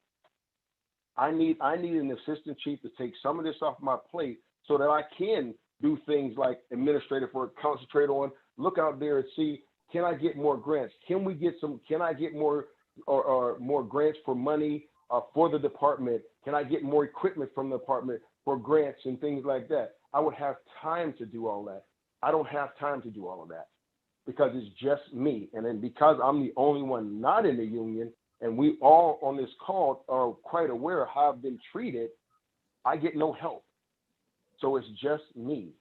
I need an assistant chief to take some of this off my plate so that I can do things like administrative work, concentrate on, look out there and see, can I get more grants? Can I get more or more grants for money for the department? Can I get more equipment from the department for grants and things like that? I would have time to do all that. I don't have time to do all of that because it's just me. And then because I'm the only one not in the union, and we all on this call are quite aware of how I've been treated, I get no help. So it's just me.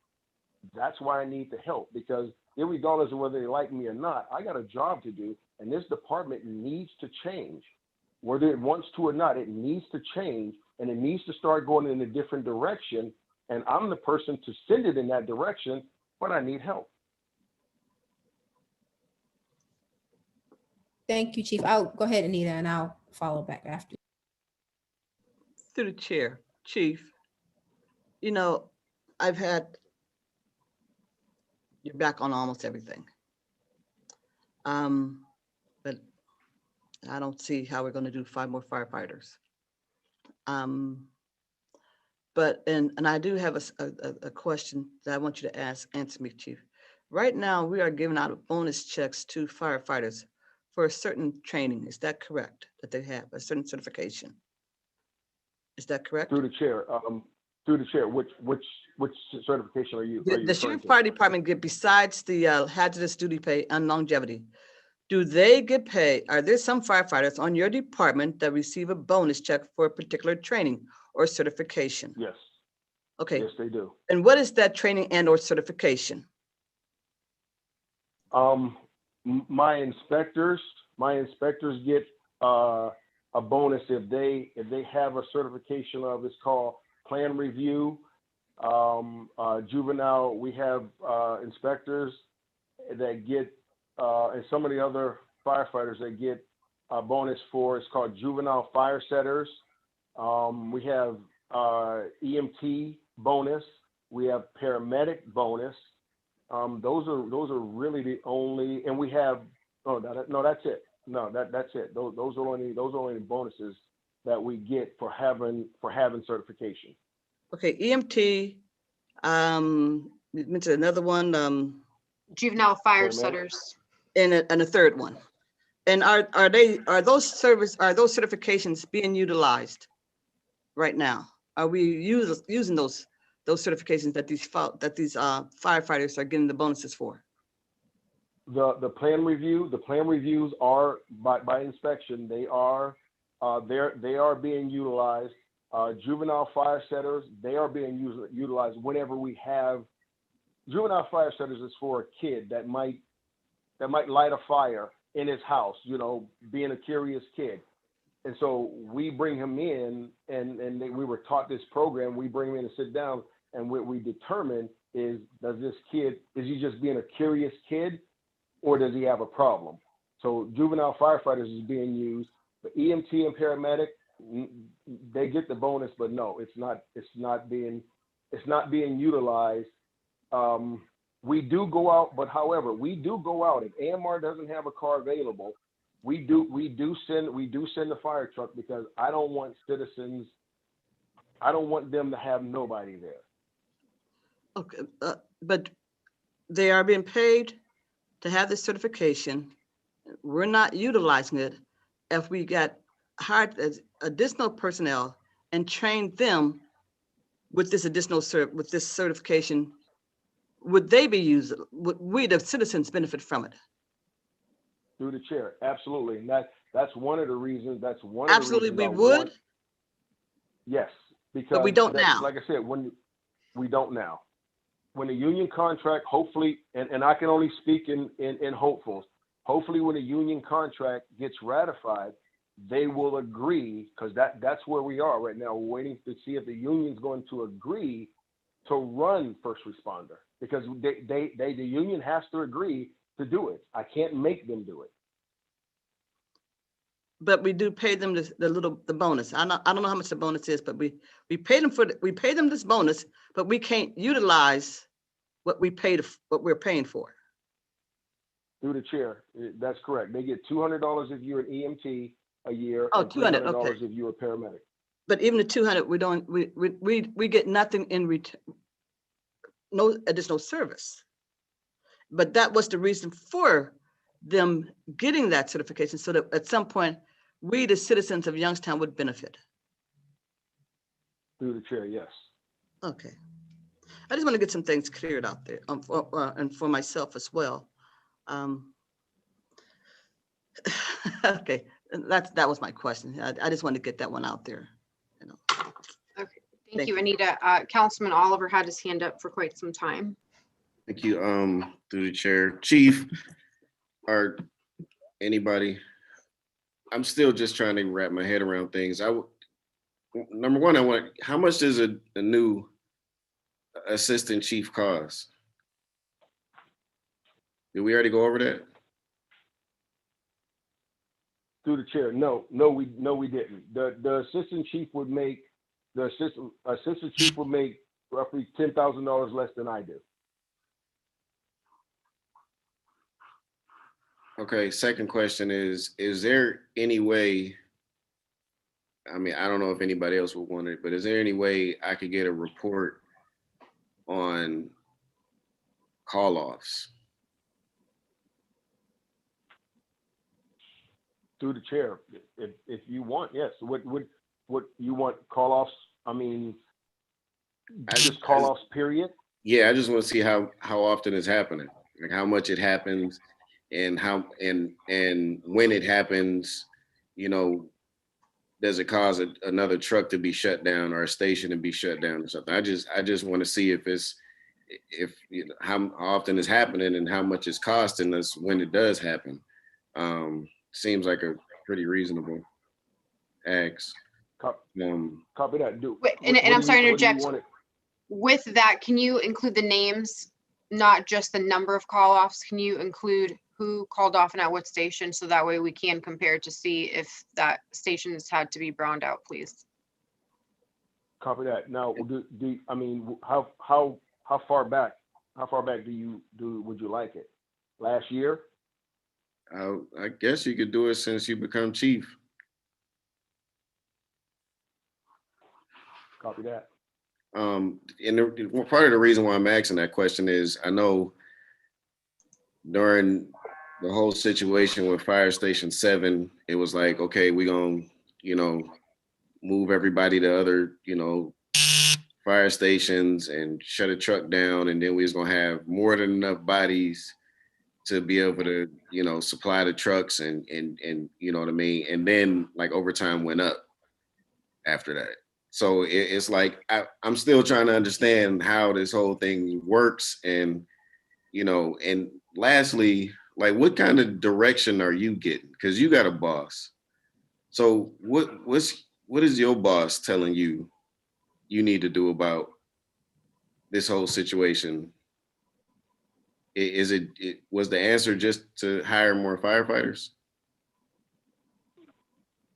That's why I need the help, because irregardless of whether they like me or not, I got a job to do, and this department needs to change. Whether it wants to or not, it needs to change, and it needs to start going in a different direction. And I'm the person to send it in that direction, but I need help. Thank you, Chief. I'll go ahead, Anita, and I'll follow back after. Through the chair, Chief, you know, I've had your back on almost everything. But I don't see how we're going to do 5 more firefighters. But I do have a question that I want you to answer me, Chief. Right now, we are giving out bonus checks to firefighters for a certain training. Is that correct? That they have a certain certification? Is that correct? Through the chair, which certification are you? The sheriff fire department get, besides the hazardous duty pay and longevity, do they get paid? Are there some firefighters on your department that receive a bonus check for a particular training or certification? Yes. Okay. Yes, they do. And what is that training and or certification? My inspectors get a bonus if they have a certification of, it's called plan review. Juvenile, we have inspectors that get, and some of the other firefighters that get a bonus for, it's called juvenile fire setters. We have EMT bonus. We have paramedic bonus. Those are really the only, and we have, no, that's it. No, that's it. Those are only the bonuses that we get for having certification. Okay, EMT, you mentioned another one, Juvenile fire Paramedic. setters. and a third one. And are those certifications being utilized right now? Are we using those certifications that these firefighters are getting the bonuses for? The plan reviews are by inspection. They are being utilized. Juvenile fire setters, they are being utilized whenever we have. Juvenile fire setters is for a kid that might light a fire in his house, being a curious kid. And so we bring him in, and we were taught this program. We bring him in and sit down, and what we determine is, is he just being a curious kid, or does he have a problem? So juvenile firefighters is being used, but EMT and paramedic, they get the bonus, but no, it's not being utilized. We do go out, but however, we do go out. If AMR doesn't have a car available, we do send the fire truck, because I don't want them to have nobody there. Okay, but they are being paid to have this certification. We're not utilizing it. If we got hired as additional personnel and trained them with this additional certification, would they be used? Would we, the citizens, benefit from it? Through the chair, absolutely, and that's one of the reasons. Absolutely, we would. Yes, because but we don't now. Like I said, when we don't now, when the union contract, hopefully, and I can only speak in hopefuls. Hopefully, when the union contract gets ratified, they will agree, because that's where we are right now. We're waiting to see if the union's going to agree to run first responder, because the union has to agree to do it. I can't make them do it. But we do pay them the bonus. I don't know how much the bonus is, but we pay them this bonus, but we can't utilize what we're paying for. Through the chair, that's correct. They get $200 if you're an EMT a year. Oh, and $200, $300 okay. if you're a paramedic. But even the 200, we get nothing in return, no additional service. But that was the reason for them getting that certification, so that at some point we, the citizens of Youngstown, would benefit? Through the chair, yes. Okay. I just want to get some things cleared out there, and for myself as well. Okay, that was my question. I just wanted to get that one out there. You know. Thank Thank you, you. Anita. Councilman Oliver had his hand up for quite some time. Thank you, through the chair. Chief, or anybody, I'm still just trying to wrap my head around things. Number one, how much does a new assistant chief cost? Did we already go over that? Through the chair, no, we didn't. The assistant chief would make roughly $10,000 less than I do. Okay, second question is there any way, I mean, I don't know if anybody else would want it, but is there any way I could get a report on call-offs? Through the chair, if you want, yes. What you want, call-offs? I mean, just call-offs, period? Yeah, I just want to see how often it's happening, like how much it happens and how and when it happens, you know, does it cause another truck to be shut down or a station to be shut down or something? I just want to see if you know, how often it's happening and how much it's costing us when it does happen. Seems like a pretty reasonable ask. Copy that. Wait, and I'm sorry to interject. With that, can you include the names, not just the number of call-offs? Can you include who called off and at what station, so that way we can compare to see if that station has had to be browned out, please? Copy that. Now, I mean, how far back? How far back would you like it? Last year? I guess you could do it since you become chief. Copy that. And part of the reason why I'm asking that question is I know during the whole situation with Fire Station 7, it was like, okay, we're gonna, you know, move everybody to other, you know, fire stations and shut a truck down, and then we was gonna have more than enough bodies to be able to, you know, supply the trucks and you know what I mean? And then like overtime went up after that. So it's like, I'm still trying to understand how this whole thing works. And, you know, and lastly, like what kind of direction are you getting? Because you got a boss. So what is your boss telling you need to do about this whole situation? Was the answer just to hire more firefighters?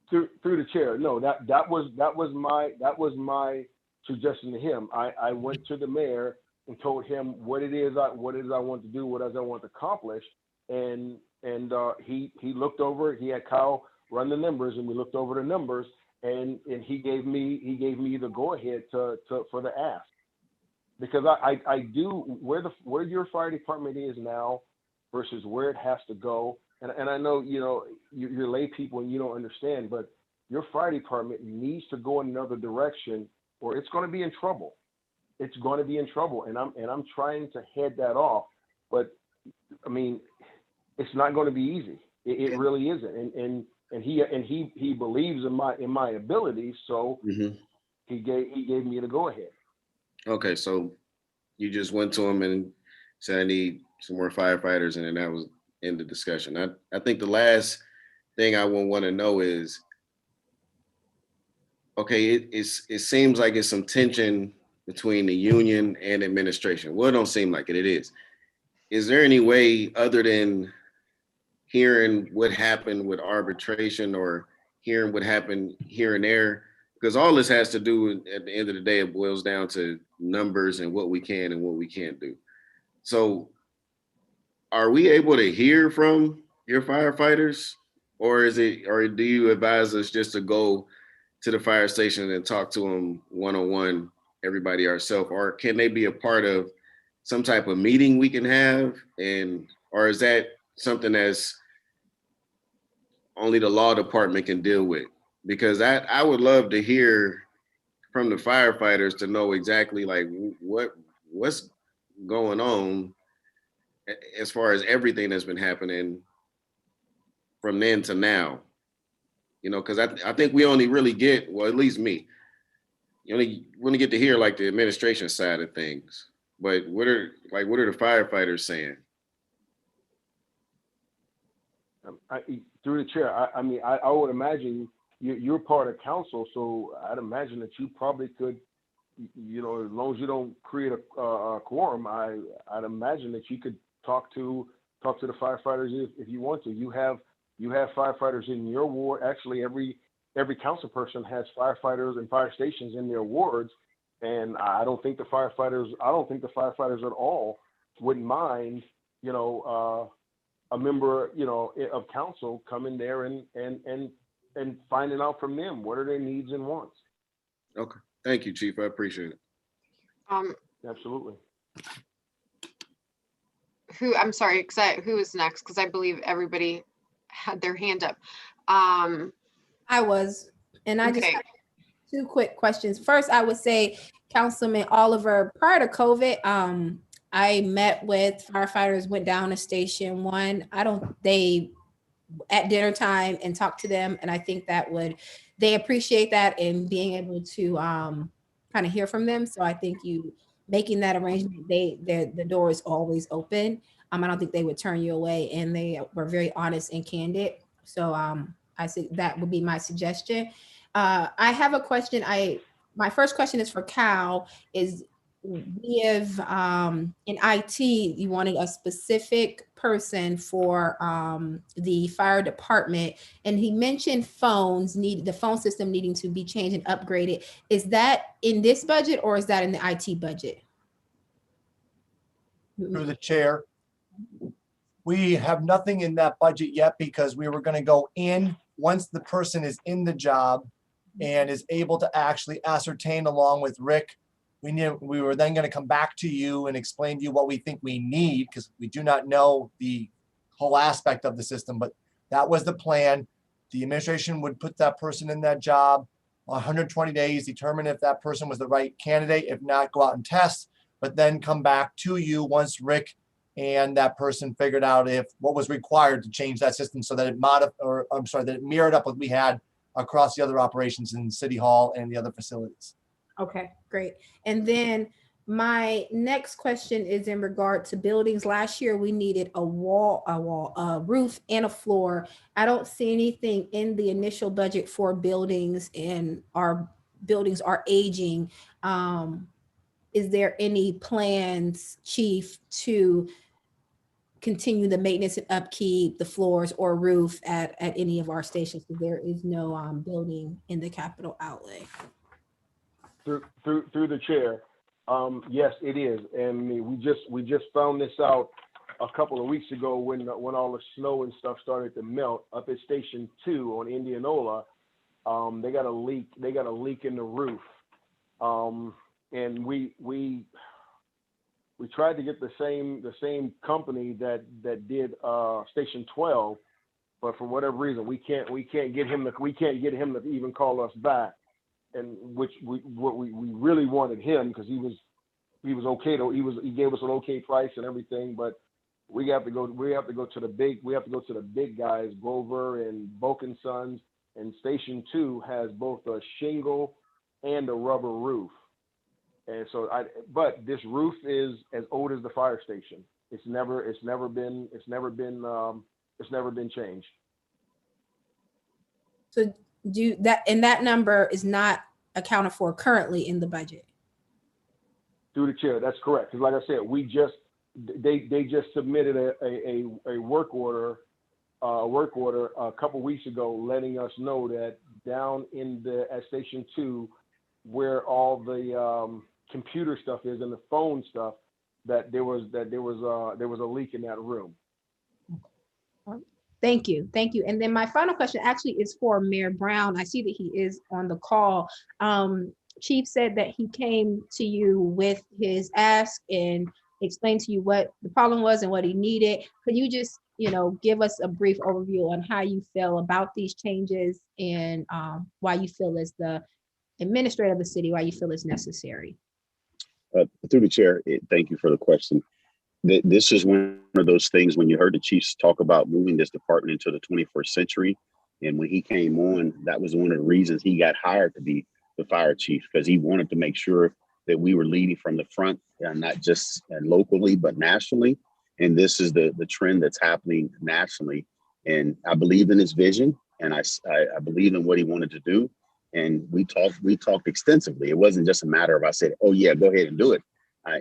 Through the chair, no. That was my suggestion to him. I went to the mayor and told him what it is I want to do, what I want to accomplish, and he looked over. He had Kyle run the numbers, and we looked over the numbers, and he gave me the go ahead for the ask. Because I do where your fire department is now versus where it has to go, and I know, you know, you're lay people and you don't understand, but your fire department needs to go in another direction or it's going to be in trouble. It's going to be in trouble, and I'm trying to head that off, but I mean, it's not going to be easy. It really isn't, and he believes in my abilities, so he gave me the go ahead. Okay, so you just went to him and said, I need some more firefighters, and then that was in the discussion. I think the last thing I would want to know is, okay, it seems like it's some tension between the union and administration. Well, it don't seem like it. It is. Is there any way other than hearing what happened with arbitration or hearing what happened here and there? Because all this has to do, at the end of the day, it boils down to numbers and what we can and what we can't do. So are we able to hear from your firefighters, or do you advise us just to go to the fire station and talk to them one-on-one, everybody ourselves, or can they be a part of some type of meeting we can have? Or is that something that's only the law department can deal with. Because I would love to hear from the firefighters to know exactly like what's going on as far as everything that's been happening from then to now. You know, because I think we only really get, well, at least me, you only get to hear like the administration side of things. But what are the firefighters saying? Through the chair, I mean, I would imagine you're part of council, so I'd imagine that you probably could, you know, as long as you don't create a quorum, I'd imagine that you could talk to the firefighters if you want to. You have firefighters in your ward. Actually, every council person has firefighters and fire stations in their wards, and I don't think the firefighters at all wouldn't mind, you know, a member, you know, of council coming there and finding out from them what are their needs and wants. Okay, thank you, Chief. I appreciate it. Absolutely. I'm sorry, who is next? Because I believe everybody had their hand up. I was, and I just okay. have 2 quick questions. First, I would say, Councilman Oliver, prior to COVID, I met with firefighters, went down to Station 1. They at dinner time and talked to them, and I think they appreciate that and being able to kind of hear from them. So I think you making that arrangement, the door is always open. I don't think they would turn you away, and they were very honest and candid. So I think that would be my suggestion. I have a question. My first question is for Cal. We have in IT, you wanted a specific person for the fire department, and he mentioned the phone system needing to be changed and upgraded. Is that in this budget or is that in the IT budget? Through the chair, we have nothing in that budget yet because we were going to go in once the person is in the job and is able to actually ascertain along with Rick. We were then going to come back to you and explain to you what we think we need, because we do not know the whole aspect of the system, but that was the plan. The administration would put that person in that job 120 days, determine if that person was the right candidate. If not, go out and test, but then come back to you once Rick and that person figured out what was required to change that system so that it mirrored up what we had across the other operations in City Hall and the other facilities. Okay, great. And then my next question is in regard to buildings. Last year, we needed a roof, and a floor. I don't see anything in the initial budget for buildings, and our buildings are aging. Is there any plans, Chief, to continue the maintenance and upkeep, the floors or roof at any of our stations? Because there is no building in the capital outlay. Through the chair, yes, it is, and we just found this out a couple of weeks ago when all the snow and stuff started to melt up at Station 2 on Indianola. They got a leak. They got a leak in the roof, and we tried to get the same company that did Station 12, but for whatever reason we can't get him to even call us back. And we really wanted him because he was okay though. He gave us an okay price and everything, but we have to go to the big guys, Grover and Boak & Sons, and Station 2 has both a shingle and a rubber roof. And so but this roof is as old as the fire station. It's never been changed. So that number is not accounted for currently in the budget. Through the chair, that's correct. Because like I said, they just submitted a work order a couple weeks ago, letting us know that down at Station 2, where all the computer stuff is and the phone stuff, that there was a leak in that room. Thank you. And then my final question actually is for Mayor Brown. I see that he is on the call. Chief said that he came to you with his ask and explained to you what the problem was and what he needed. Could you just give us a brief overview on how you feel about these changes and why you feel as the administrator of the city, why you feel it's necessary. Through the chair, thank you for the question. This is one of those things when you heard the chiefs talk about moving this department into the 21st century. And when he came on, that was one of the reasons he got hired to be the fire chief, because he wanted to make sure that we were leading from the front, not just locally, but nationally. And this is the trend that's happening nationally. And I believe in his vision, and I believe in what he wanted to do. And we talked extensively. It wasn't just a matter of I said, oh yeah, go ahead and do it.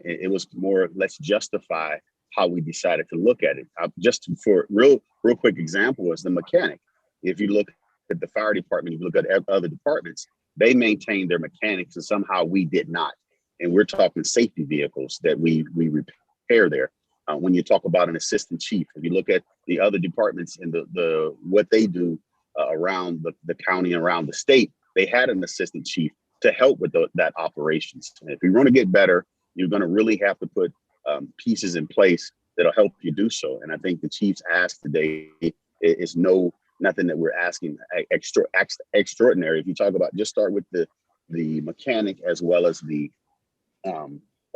It was more, let's justify how we decided to look at it. Just for real quick example is the mechanic. If you look at the fire department, if you look at other departments, they maintain their mechanics, and somehow we did not. And we're talking safety vehicles that we repair there. When you talk about an assistant chief, if you look at the other departments and the what they do around the county and around the state, they had an assistant chief to help with that operations. And if you want to get better, you're going to really have to put pieces in place that'll help you do so. And I think the chief's ask today is nothing that we're asking extraordinary. If you talk about, just start with the mechanic as well as the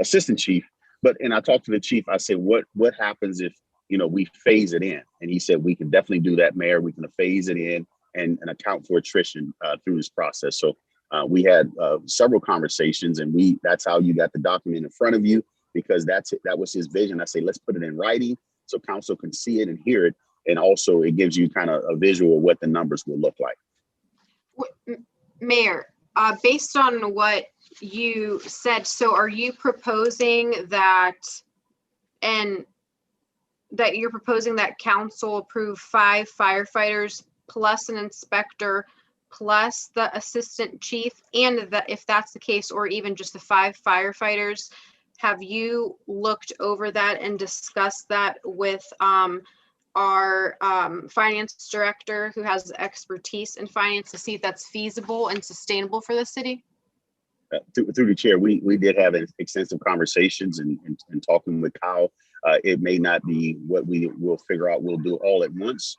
assistant chief. And I talked to the chief, I said, what happens if, we phase it in? And he said, we can definitely do that, Mayor. We can phase it in and account for attrition through this process. So we had several conversations, and that's how you got the document in front of you, because that was his vision. I say, let's put it in writing so council can see it and hear it. And also it gives you kind of a visual of what the numbers will look like. Mayor, based on what you said, so are you proposing that council approve 5 firefighters plus an inspector plus the assistant chief, and that if that's the case, or even just the 5 firefighters, have you looked over that and discussed that with our finance director, who has expertise in finance, to see if that's feasible and sustainable for the city? Through the chair, we did have extensive conversations and talking with Kyle. It may not be what we will figure out we'll do all at once,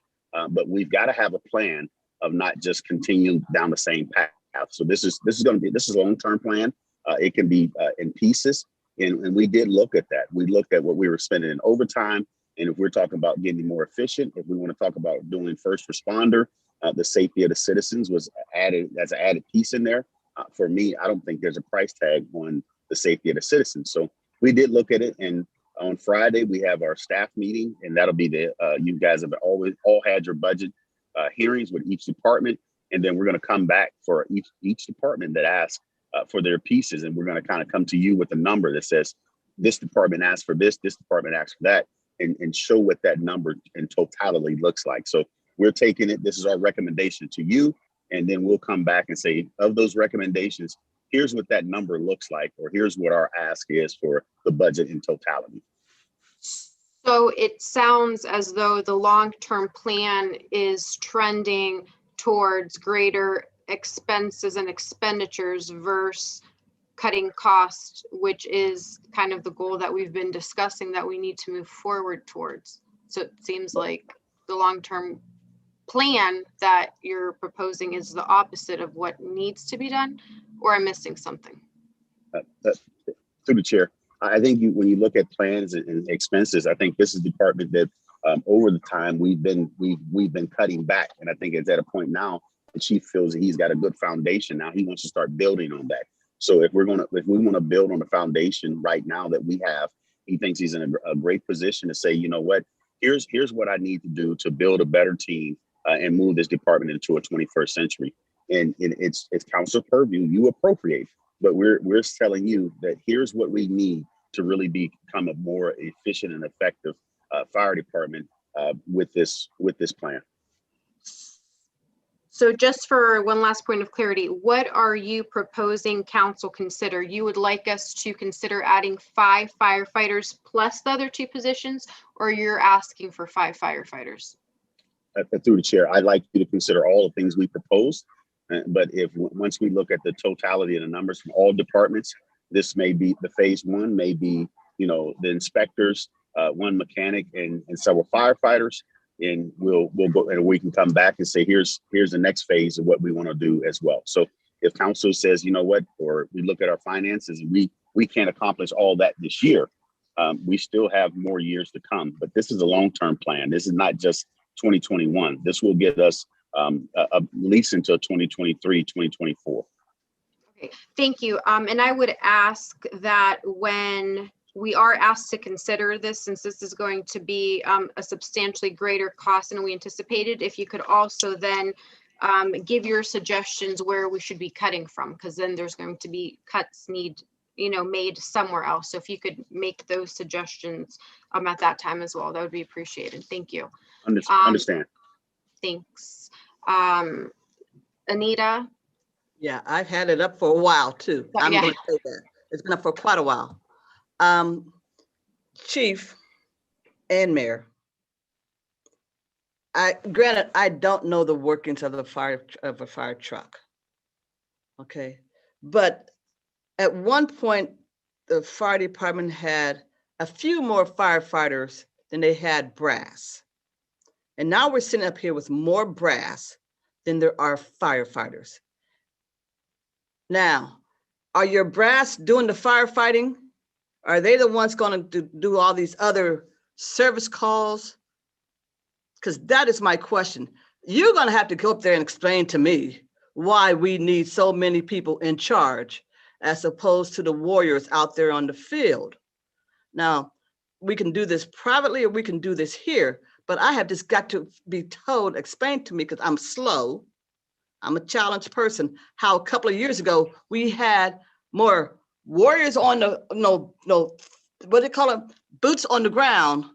but we've got to have a plan of not just continuing down the same path. So this is a long-term plan. It can be in pieces, and we did look at that. We looked at what we were spending in overtime, and if we're talking about getting more efficient, if we want to talk about doing first responder, the safety of the citizens was added as an added piece in there. For me, I don't think there's a price tag on the safety of the citizens. So we did look at it, and on Friday we have our staff meeting, and that'll be you guys have all had your budget hearings with each department, and then we're going to come back for each department that asks for their pieces, and we're going to kind of come to you with a number that says this department asked for this department asked for that, and show what that number in totality looks like. So we're taking it. This is our recommendation to you. And then we'll come back and say, of those recommendations, here's what that number looks like, or here's what our ask is for the budget in totality. So it sounds as though the long-term plan is trending towards greater expenses and expenditures versus cutting costs, which is kind of the goal that we've been discussing that we need to move forward towards. So it seems like the long-term plan that you're proposing is the opposite of what needs to be done, or I'm missing something? Through the chair, I think when you look at plans and expenses, I think this is the department that over the time we've been cutting back, and I think it's at a point now the chief feels that he's got a good foundation. Now he wants to start building on that. So if we want to build on the foundation right now that we have, he thinks he's in a great position to say, you know what, here's what I need to do to build a better team and move this department into a 21st century. And it's council purview, you appropriate, but we're telling you that here's what we need to really become a more efficient and effective fire department with this plan. So just for one last point of clarity, what are you proposing council consider? You would like us to consider adding 5 firefighters plus the other 2 positions, or you're asking for 5 firefighters? Through the chair, I'd like you to consider all the things we proposed, but once we look at the totality of the numbers from all departments, this may be the phase 1, may be the inspectors, one mechanic and several firefighters, and we'll go and we can come back and say, here's the next phase of what we want to do as well. So if council says, you know what, or we look at our finances and we can't accomplish all that this year, we still have more years to come. But this is a long-term plan. This is not just 2021. This will get us at least until 2023, 2024. Okay, thank you. And I would ask that when we are asked to consider this, since this is going to be a substantially greater cost than we anticipated, if you could also then give your suggestions where we should be cutting from, because then there's going to be cuts made somewhere else. So if you could make those suggestions at that time as well, that would be appreciated. Thank you. Understand. Thanks. Anita? Yeah, I've had it up for a while too. I'm Yeah. going to say that. It's been up for quite a while. Chief and Mayor, granted, I don't know the workings of a fire truck. Okay, but at one point, the fire department had a few more firefighters than they had brass. And now we're sitting up here with more brass than there are firefighters. Now, are your brass doing the firefighting? Are they the ones going to do all these other service calls? Because that is my question. You're going to have to go up there and explain to me why we need so many people in charge as opposed to the warriors out there on the field. Now, we can do this privately or we can do this here, but I have just got to be told, explained to me, because I'm slow. I'm a challenged person, how a couple of years ago, we had more warriors on the, what do they call it? Boots on the ground.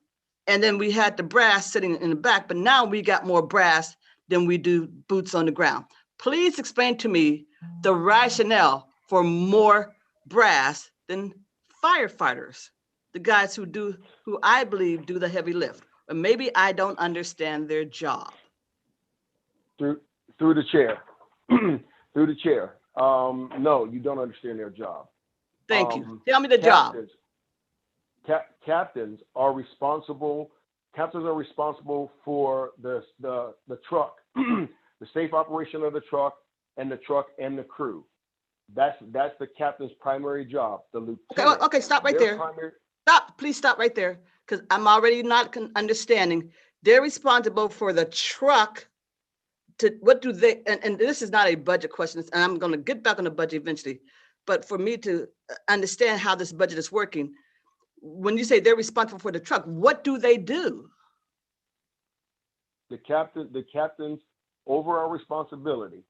And then we had the brass sitting in the back, but now we got more brass than we do boots on the ground. Please explain to me the rationale for more brass than firefighters, the guys who I believe do the heavy lift. Or maybe I don't understand their job. Through the chair. Through the chair. No, you don't understand their job. Thank you. Tell me the job. Captains are responsible for the truck, the safe operation of the truck and the crew. That's the captain's primary job. The lieutenant. Okay, stop right there. Please stop right there, because I'm already not understanding. They're responsible for the truck. What do they, and this is not a budget question, and I'm going to get back on the budget eventually, but for me to understand how this budget is working, when you say they're responsible for the truck, what do they do? The captain's overall responsibility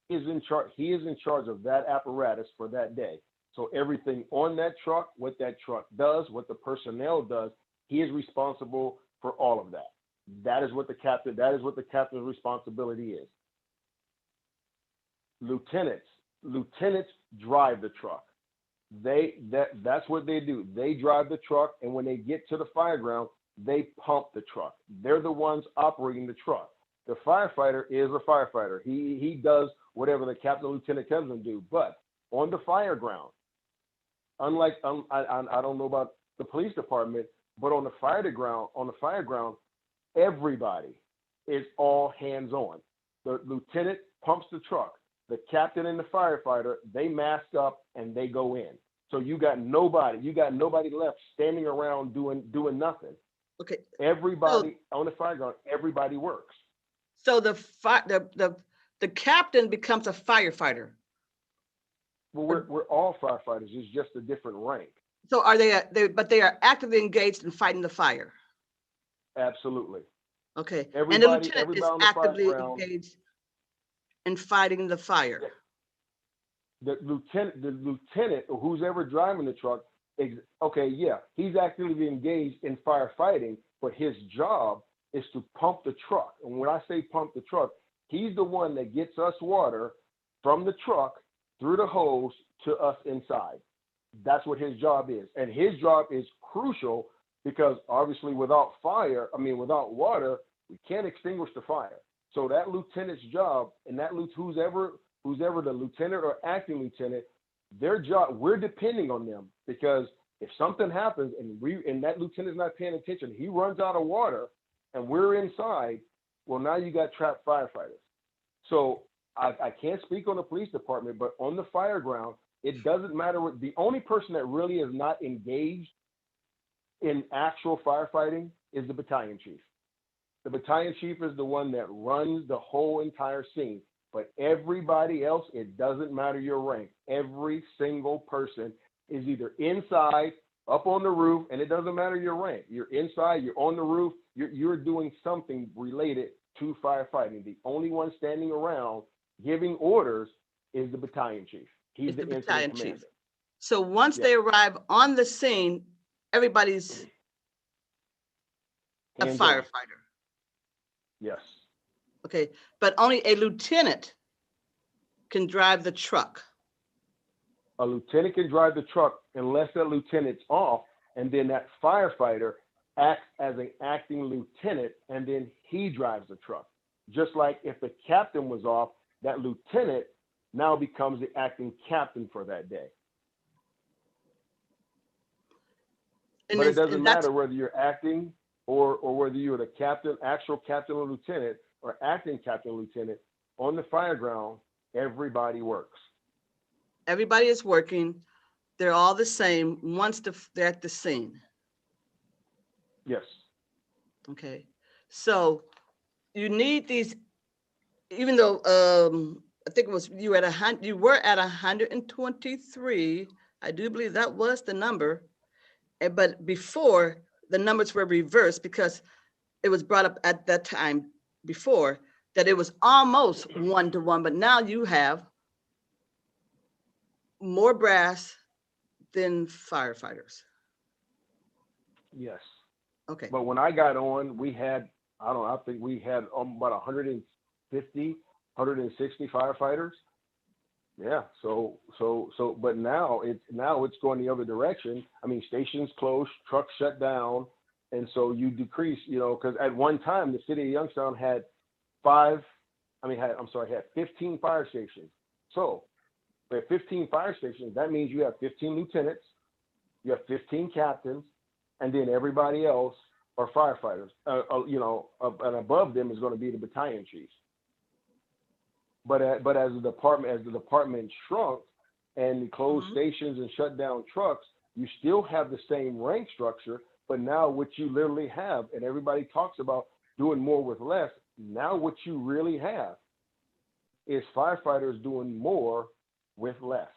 is in charge. He is in charge of that apparatus for that day. So everything on that truck, what that truck does, what the personnel does, he is responsible for all of that. That is what the captain's responsibility is. Lieutenants drive the truck. That's what they do. They drive the truck, and when they get to the fire ground, they pump the truck. They're the ones operating the truck. The firefighter is a firefighter. He does whatever the captain, lieutenant tells him to do. But on the fire ground, unlike I don't know about the police department, but on the fire ground, everybody is all hands on. The lieutenant pumps the truck. The captain and the firefighter, they mask up and they go in. So you got nobody left standing around doing nothing. Okay. Everybody on the fire ground, everybody works. So the captain becomes a firefighter. Well, we're all firefighters. It's just a different rank. So are but they are actively engaged in fighting the fire? Absolutely. Okay. And the lieutenant is actively engaged in fighting the fire. The lieutenant, or who's ever driving the truck, he's actively engaged in firefighting, but his job is to pump the truck. And when I say pump the truck, he's the one that gets us water from the truck through the hose to us inside. That's what his job is. And his job is crucial because obviously without water, we can't extinguish the fire. So that lieutenant's job, and that who's ever the lieutenant or acting lieutenant, their job, we're depending on them because If something happens and that lieutenant's not paying attention, he runs out of water and we're inside, well, now you got trapped firefighters. So I can't speak on the police department, but on the fire ground, it doesn't matter what, the only person that really is not engaged in actual firefighting is the battalion chief. The battalion chief is the one that runs the whole entire scene. But everybody else, it doesn't matter your rank. Every single person is either inside, up on the roof, and it doesn't matter your rank. You're inside, you're on the roof, you're doing something related to firefighting. The only one standing around giving orders is the battalion chief. He's It's the the incident battalion commander. chief. So once Yeah. they arrive on the scene, everybody's a Hands on. firefighter. Yes. Okay, but only a lieutenant can drive the truck. A lieutenant can drive the truck unless that lieutenant's off, and then that firefighter acts as an acting lieutenant, and then he drives the truck. Just like if the captain was off, that lieutenant now becomes the acting captain for that day. And But it it's- doesn't and that's- matter whether you're acting or whether you're the captain, actual captain or lieutenant, or acting captain or lieutenant. On the fire ground, everybody works. Everybody is working. They're all the same once they're at the scene. Yes. Okay, so you need these, even though I think it was you were at 123. I do believe that was the number. But before, the numbers were reversed because it was brought up at that time before that it was almost 1-to-1, but now you have more brass than firefighters. Yes. Okay, But when I got on, we had, I think we had about 150, 160 firefighters. Yeah. So, but now it's going the other direction. I mean, stations closed, trucks shut down. And so you decrease, because at one time the city of Youngstown had 15 fire stations. So we have 15 fire stations. That means you have 15 lieutenants, you have 15 captains, and then everybody else are firefighters. And above them is going to be the battalion chiefs. But as the department shrunk and the closed stations and shut down trucks, you still have the same rank structure. But now what you literally have, and everybody talks about doing more with less. Now what you really have is firefighters doing more with less.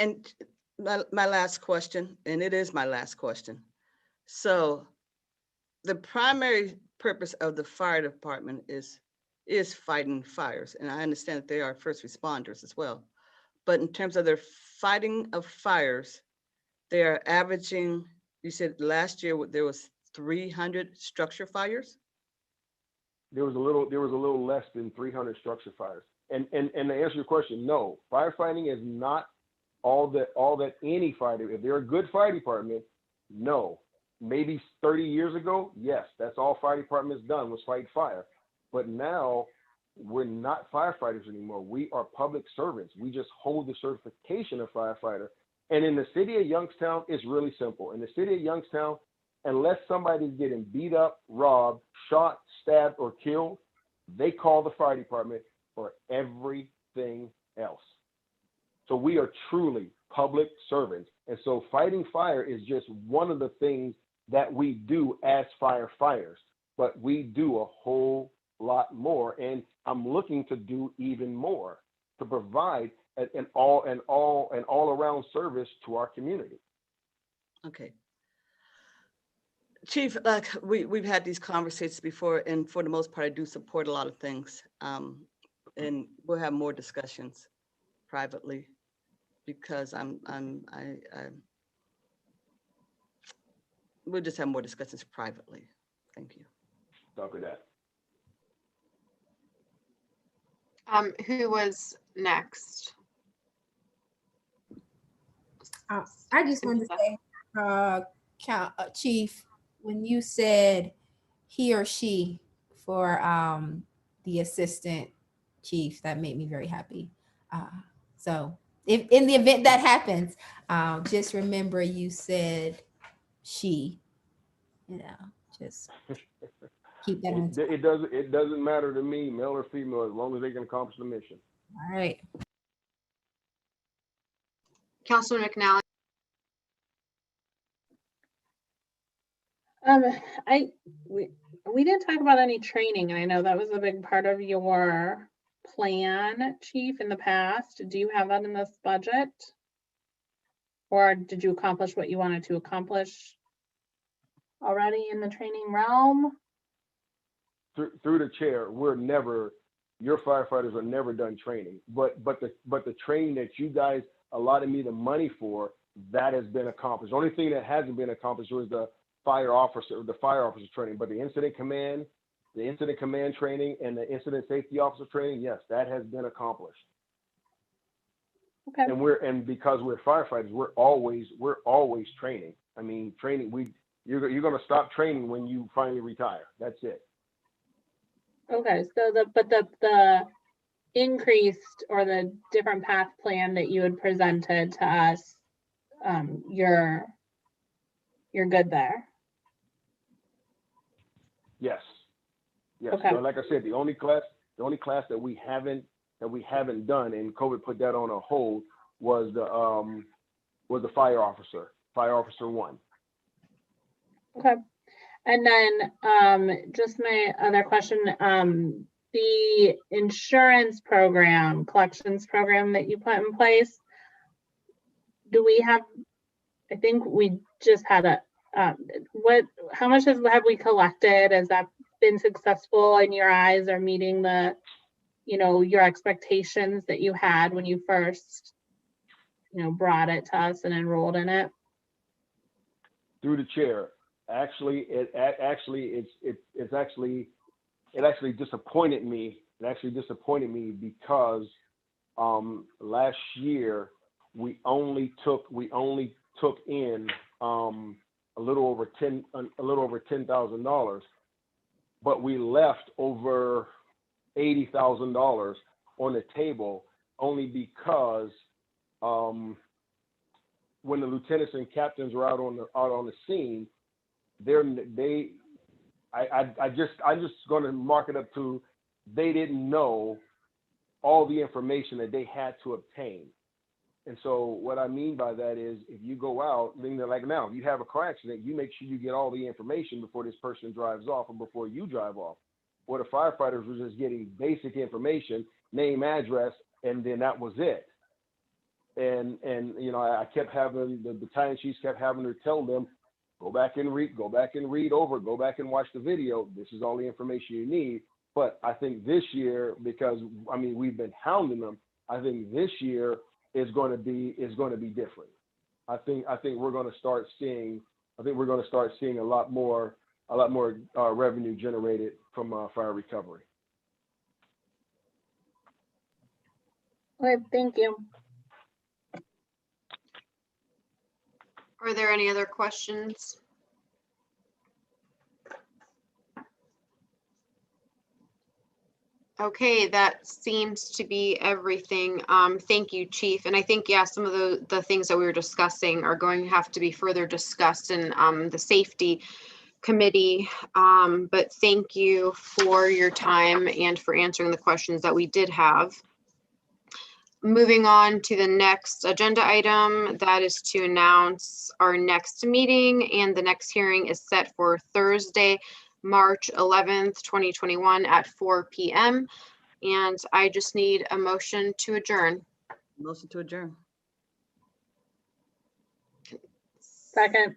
and my last question, and it is my last question. So the primary purpose of the fire department is fighting fires. And I understand that they are first responders as well. But in terms of their fighting of fires, they are averaging, you said last year there was 300 structure fires? There was a little less than 300 structure fires. And to answer your question, no, firefighting is not all that any fire, if they're a good fire department, no. Maybe 30 years ago, yes, that's all fire department's done was fight fire. But now we're not firefighters anymore. We are public servants. We just hold the certification of firefighter. And in the city of Youngstown, it's really simple. In the city of Youngstown, unless somebody's getting beat up, robbed, shot, stabbed, or killed, they call the fire department for everything else. So we are truly public servants. And so fighting fire is just one of the things that we do as firefighters, but we do a whole lot more. And I'm looking to do even more to provide an all around service to our community. Okay. Chief, like we've had these conversations before, and for the most part, I do support a lot of things. And we'll have more discussions privately because we'll just have more discussions privately. Thank you. Copy that. Who was next? I just wanted to say, Chief, when you said he or she for the assistant chief, that made me very happy. So if in the event that happens, just remember you said she, just keep that on. It doesn't matter to me, male or female, as long as they can accomplish the mission. All right. Councilman McNally. We didn't talk about any training, and I know that was a big part of your plan, Chief, in the past. Do you have that in this budget? Or did you accomplish what you wanted to accomplish already in the training realm? Through the chair, your firefighters are never done training, but the training that you guys allotted me the money for, that has been accomplished. The only thing that hasn't been accomplished was the fire officer training, but the incident command training and the incident safety officer training, yes, that has been accomplished. Okay. And because we're firefighters, we're always training. I mean, you're going to stop training when you finally retire. That's it. Okay, so the increased or the different path plan that you had presented to us, you're good there. Yes. Okay. So like I said, the only class that we haven't done, and COVID put that on a hold, was the fire officer 1. Okay. And then just my other question, the insurance program, collections program that you put in place, do we have, I think we just had how much have we collected? Has that been successful in your eyes, or meeting the, your expectations that you had when you first, brought it to us and enrolled in it? Through the chair, it actually disappointed me. It actually disappointed me because last year we only took in a little over $10,000, but we left over $80,000 on the table, only because when the lieutenants and captains were out on the scene, I'm just going to mark it up to, they didn't know all the information that they had to obtain. And so what I mean by that is, if you go out, like now, if you have a car accident, you make sure you get all the information before this person drives off or before you drive off. Where the firefighters were just getting basic information, name, address, and then that was it. And I kept having, the battalion chiefs kept having to tell them, go back and read over, go back and watch the video. This is all the information you need. But I think this year, because we've been hounding them, I think this year is going to be different. I think we're going to start seeing a lot more revenue generated from fire recovery. Okay, thank you. Are there any other questions? Okay, that seems to be everything. Thank you, Chief. And I think, yeah, some of the things that we were discussing are going to have to be further discussed in the safety committee. But thank you for your time and for answering the questions that we did have. Moving on to the next agenda item, that is to announce our next meeting, and the next hearing is set for Thursday, March 11th, 2021 at 4 p.m. And I just need a motion to adjourn. Motion to adjourn. Second.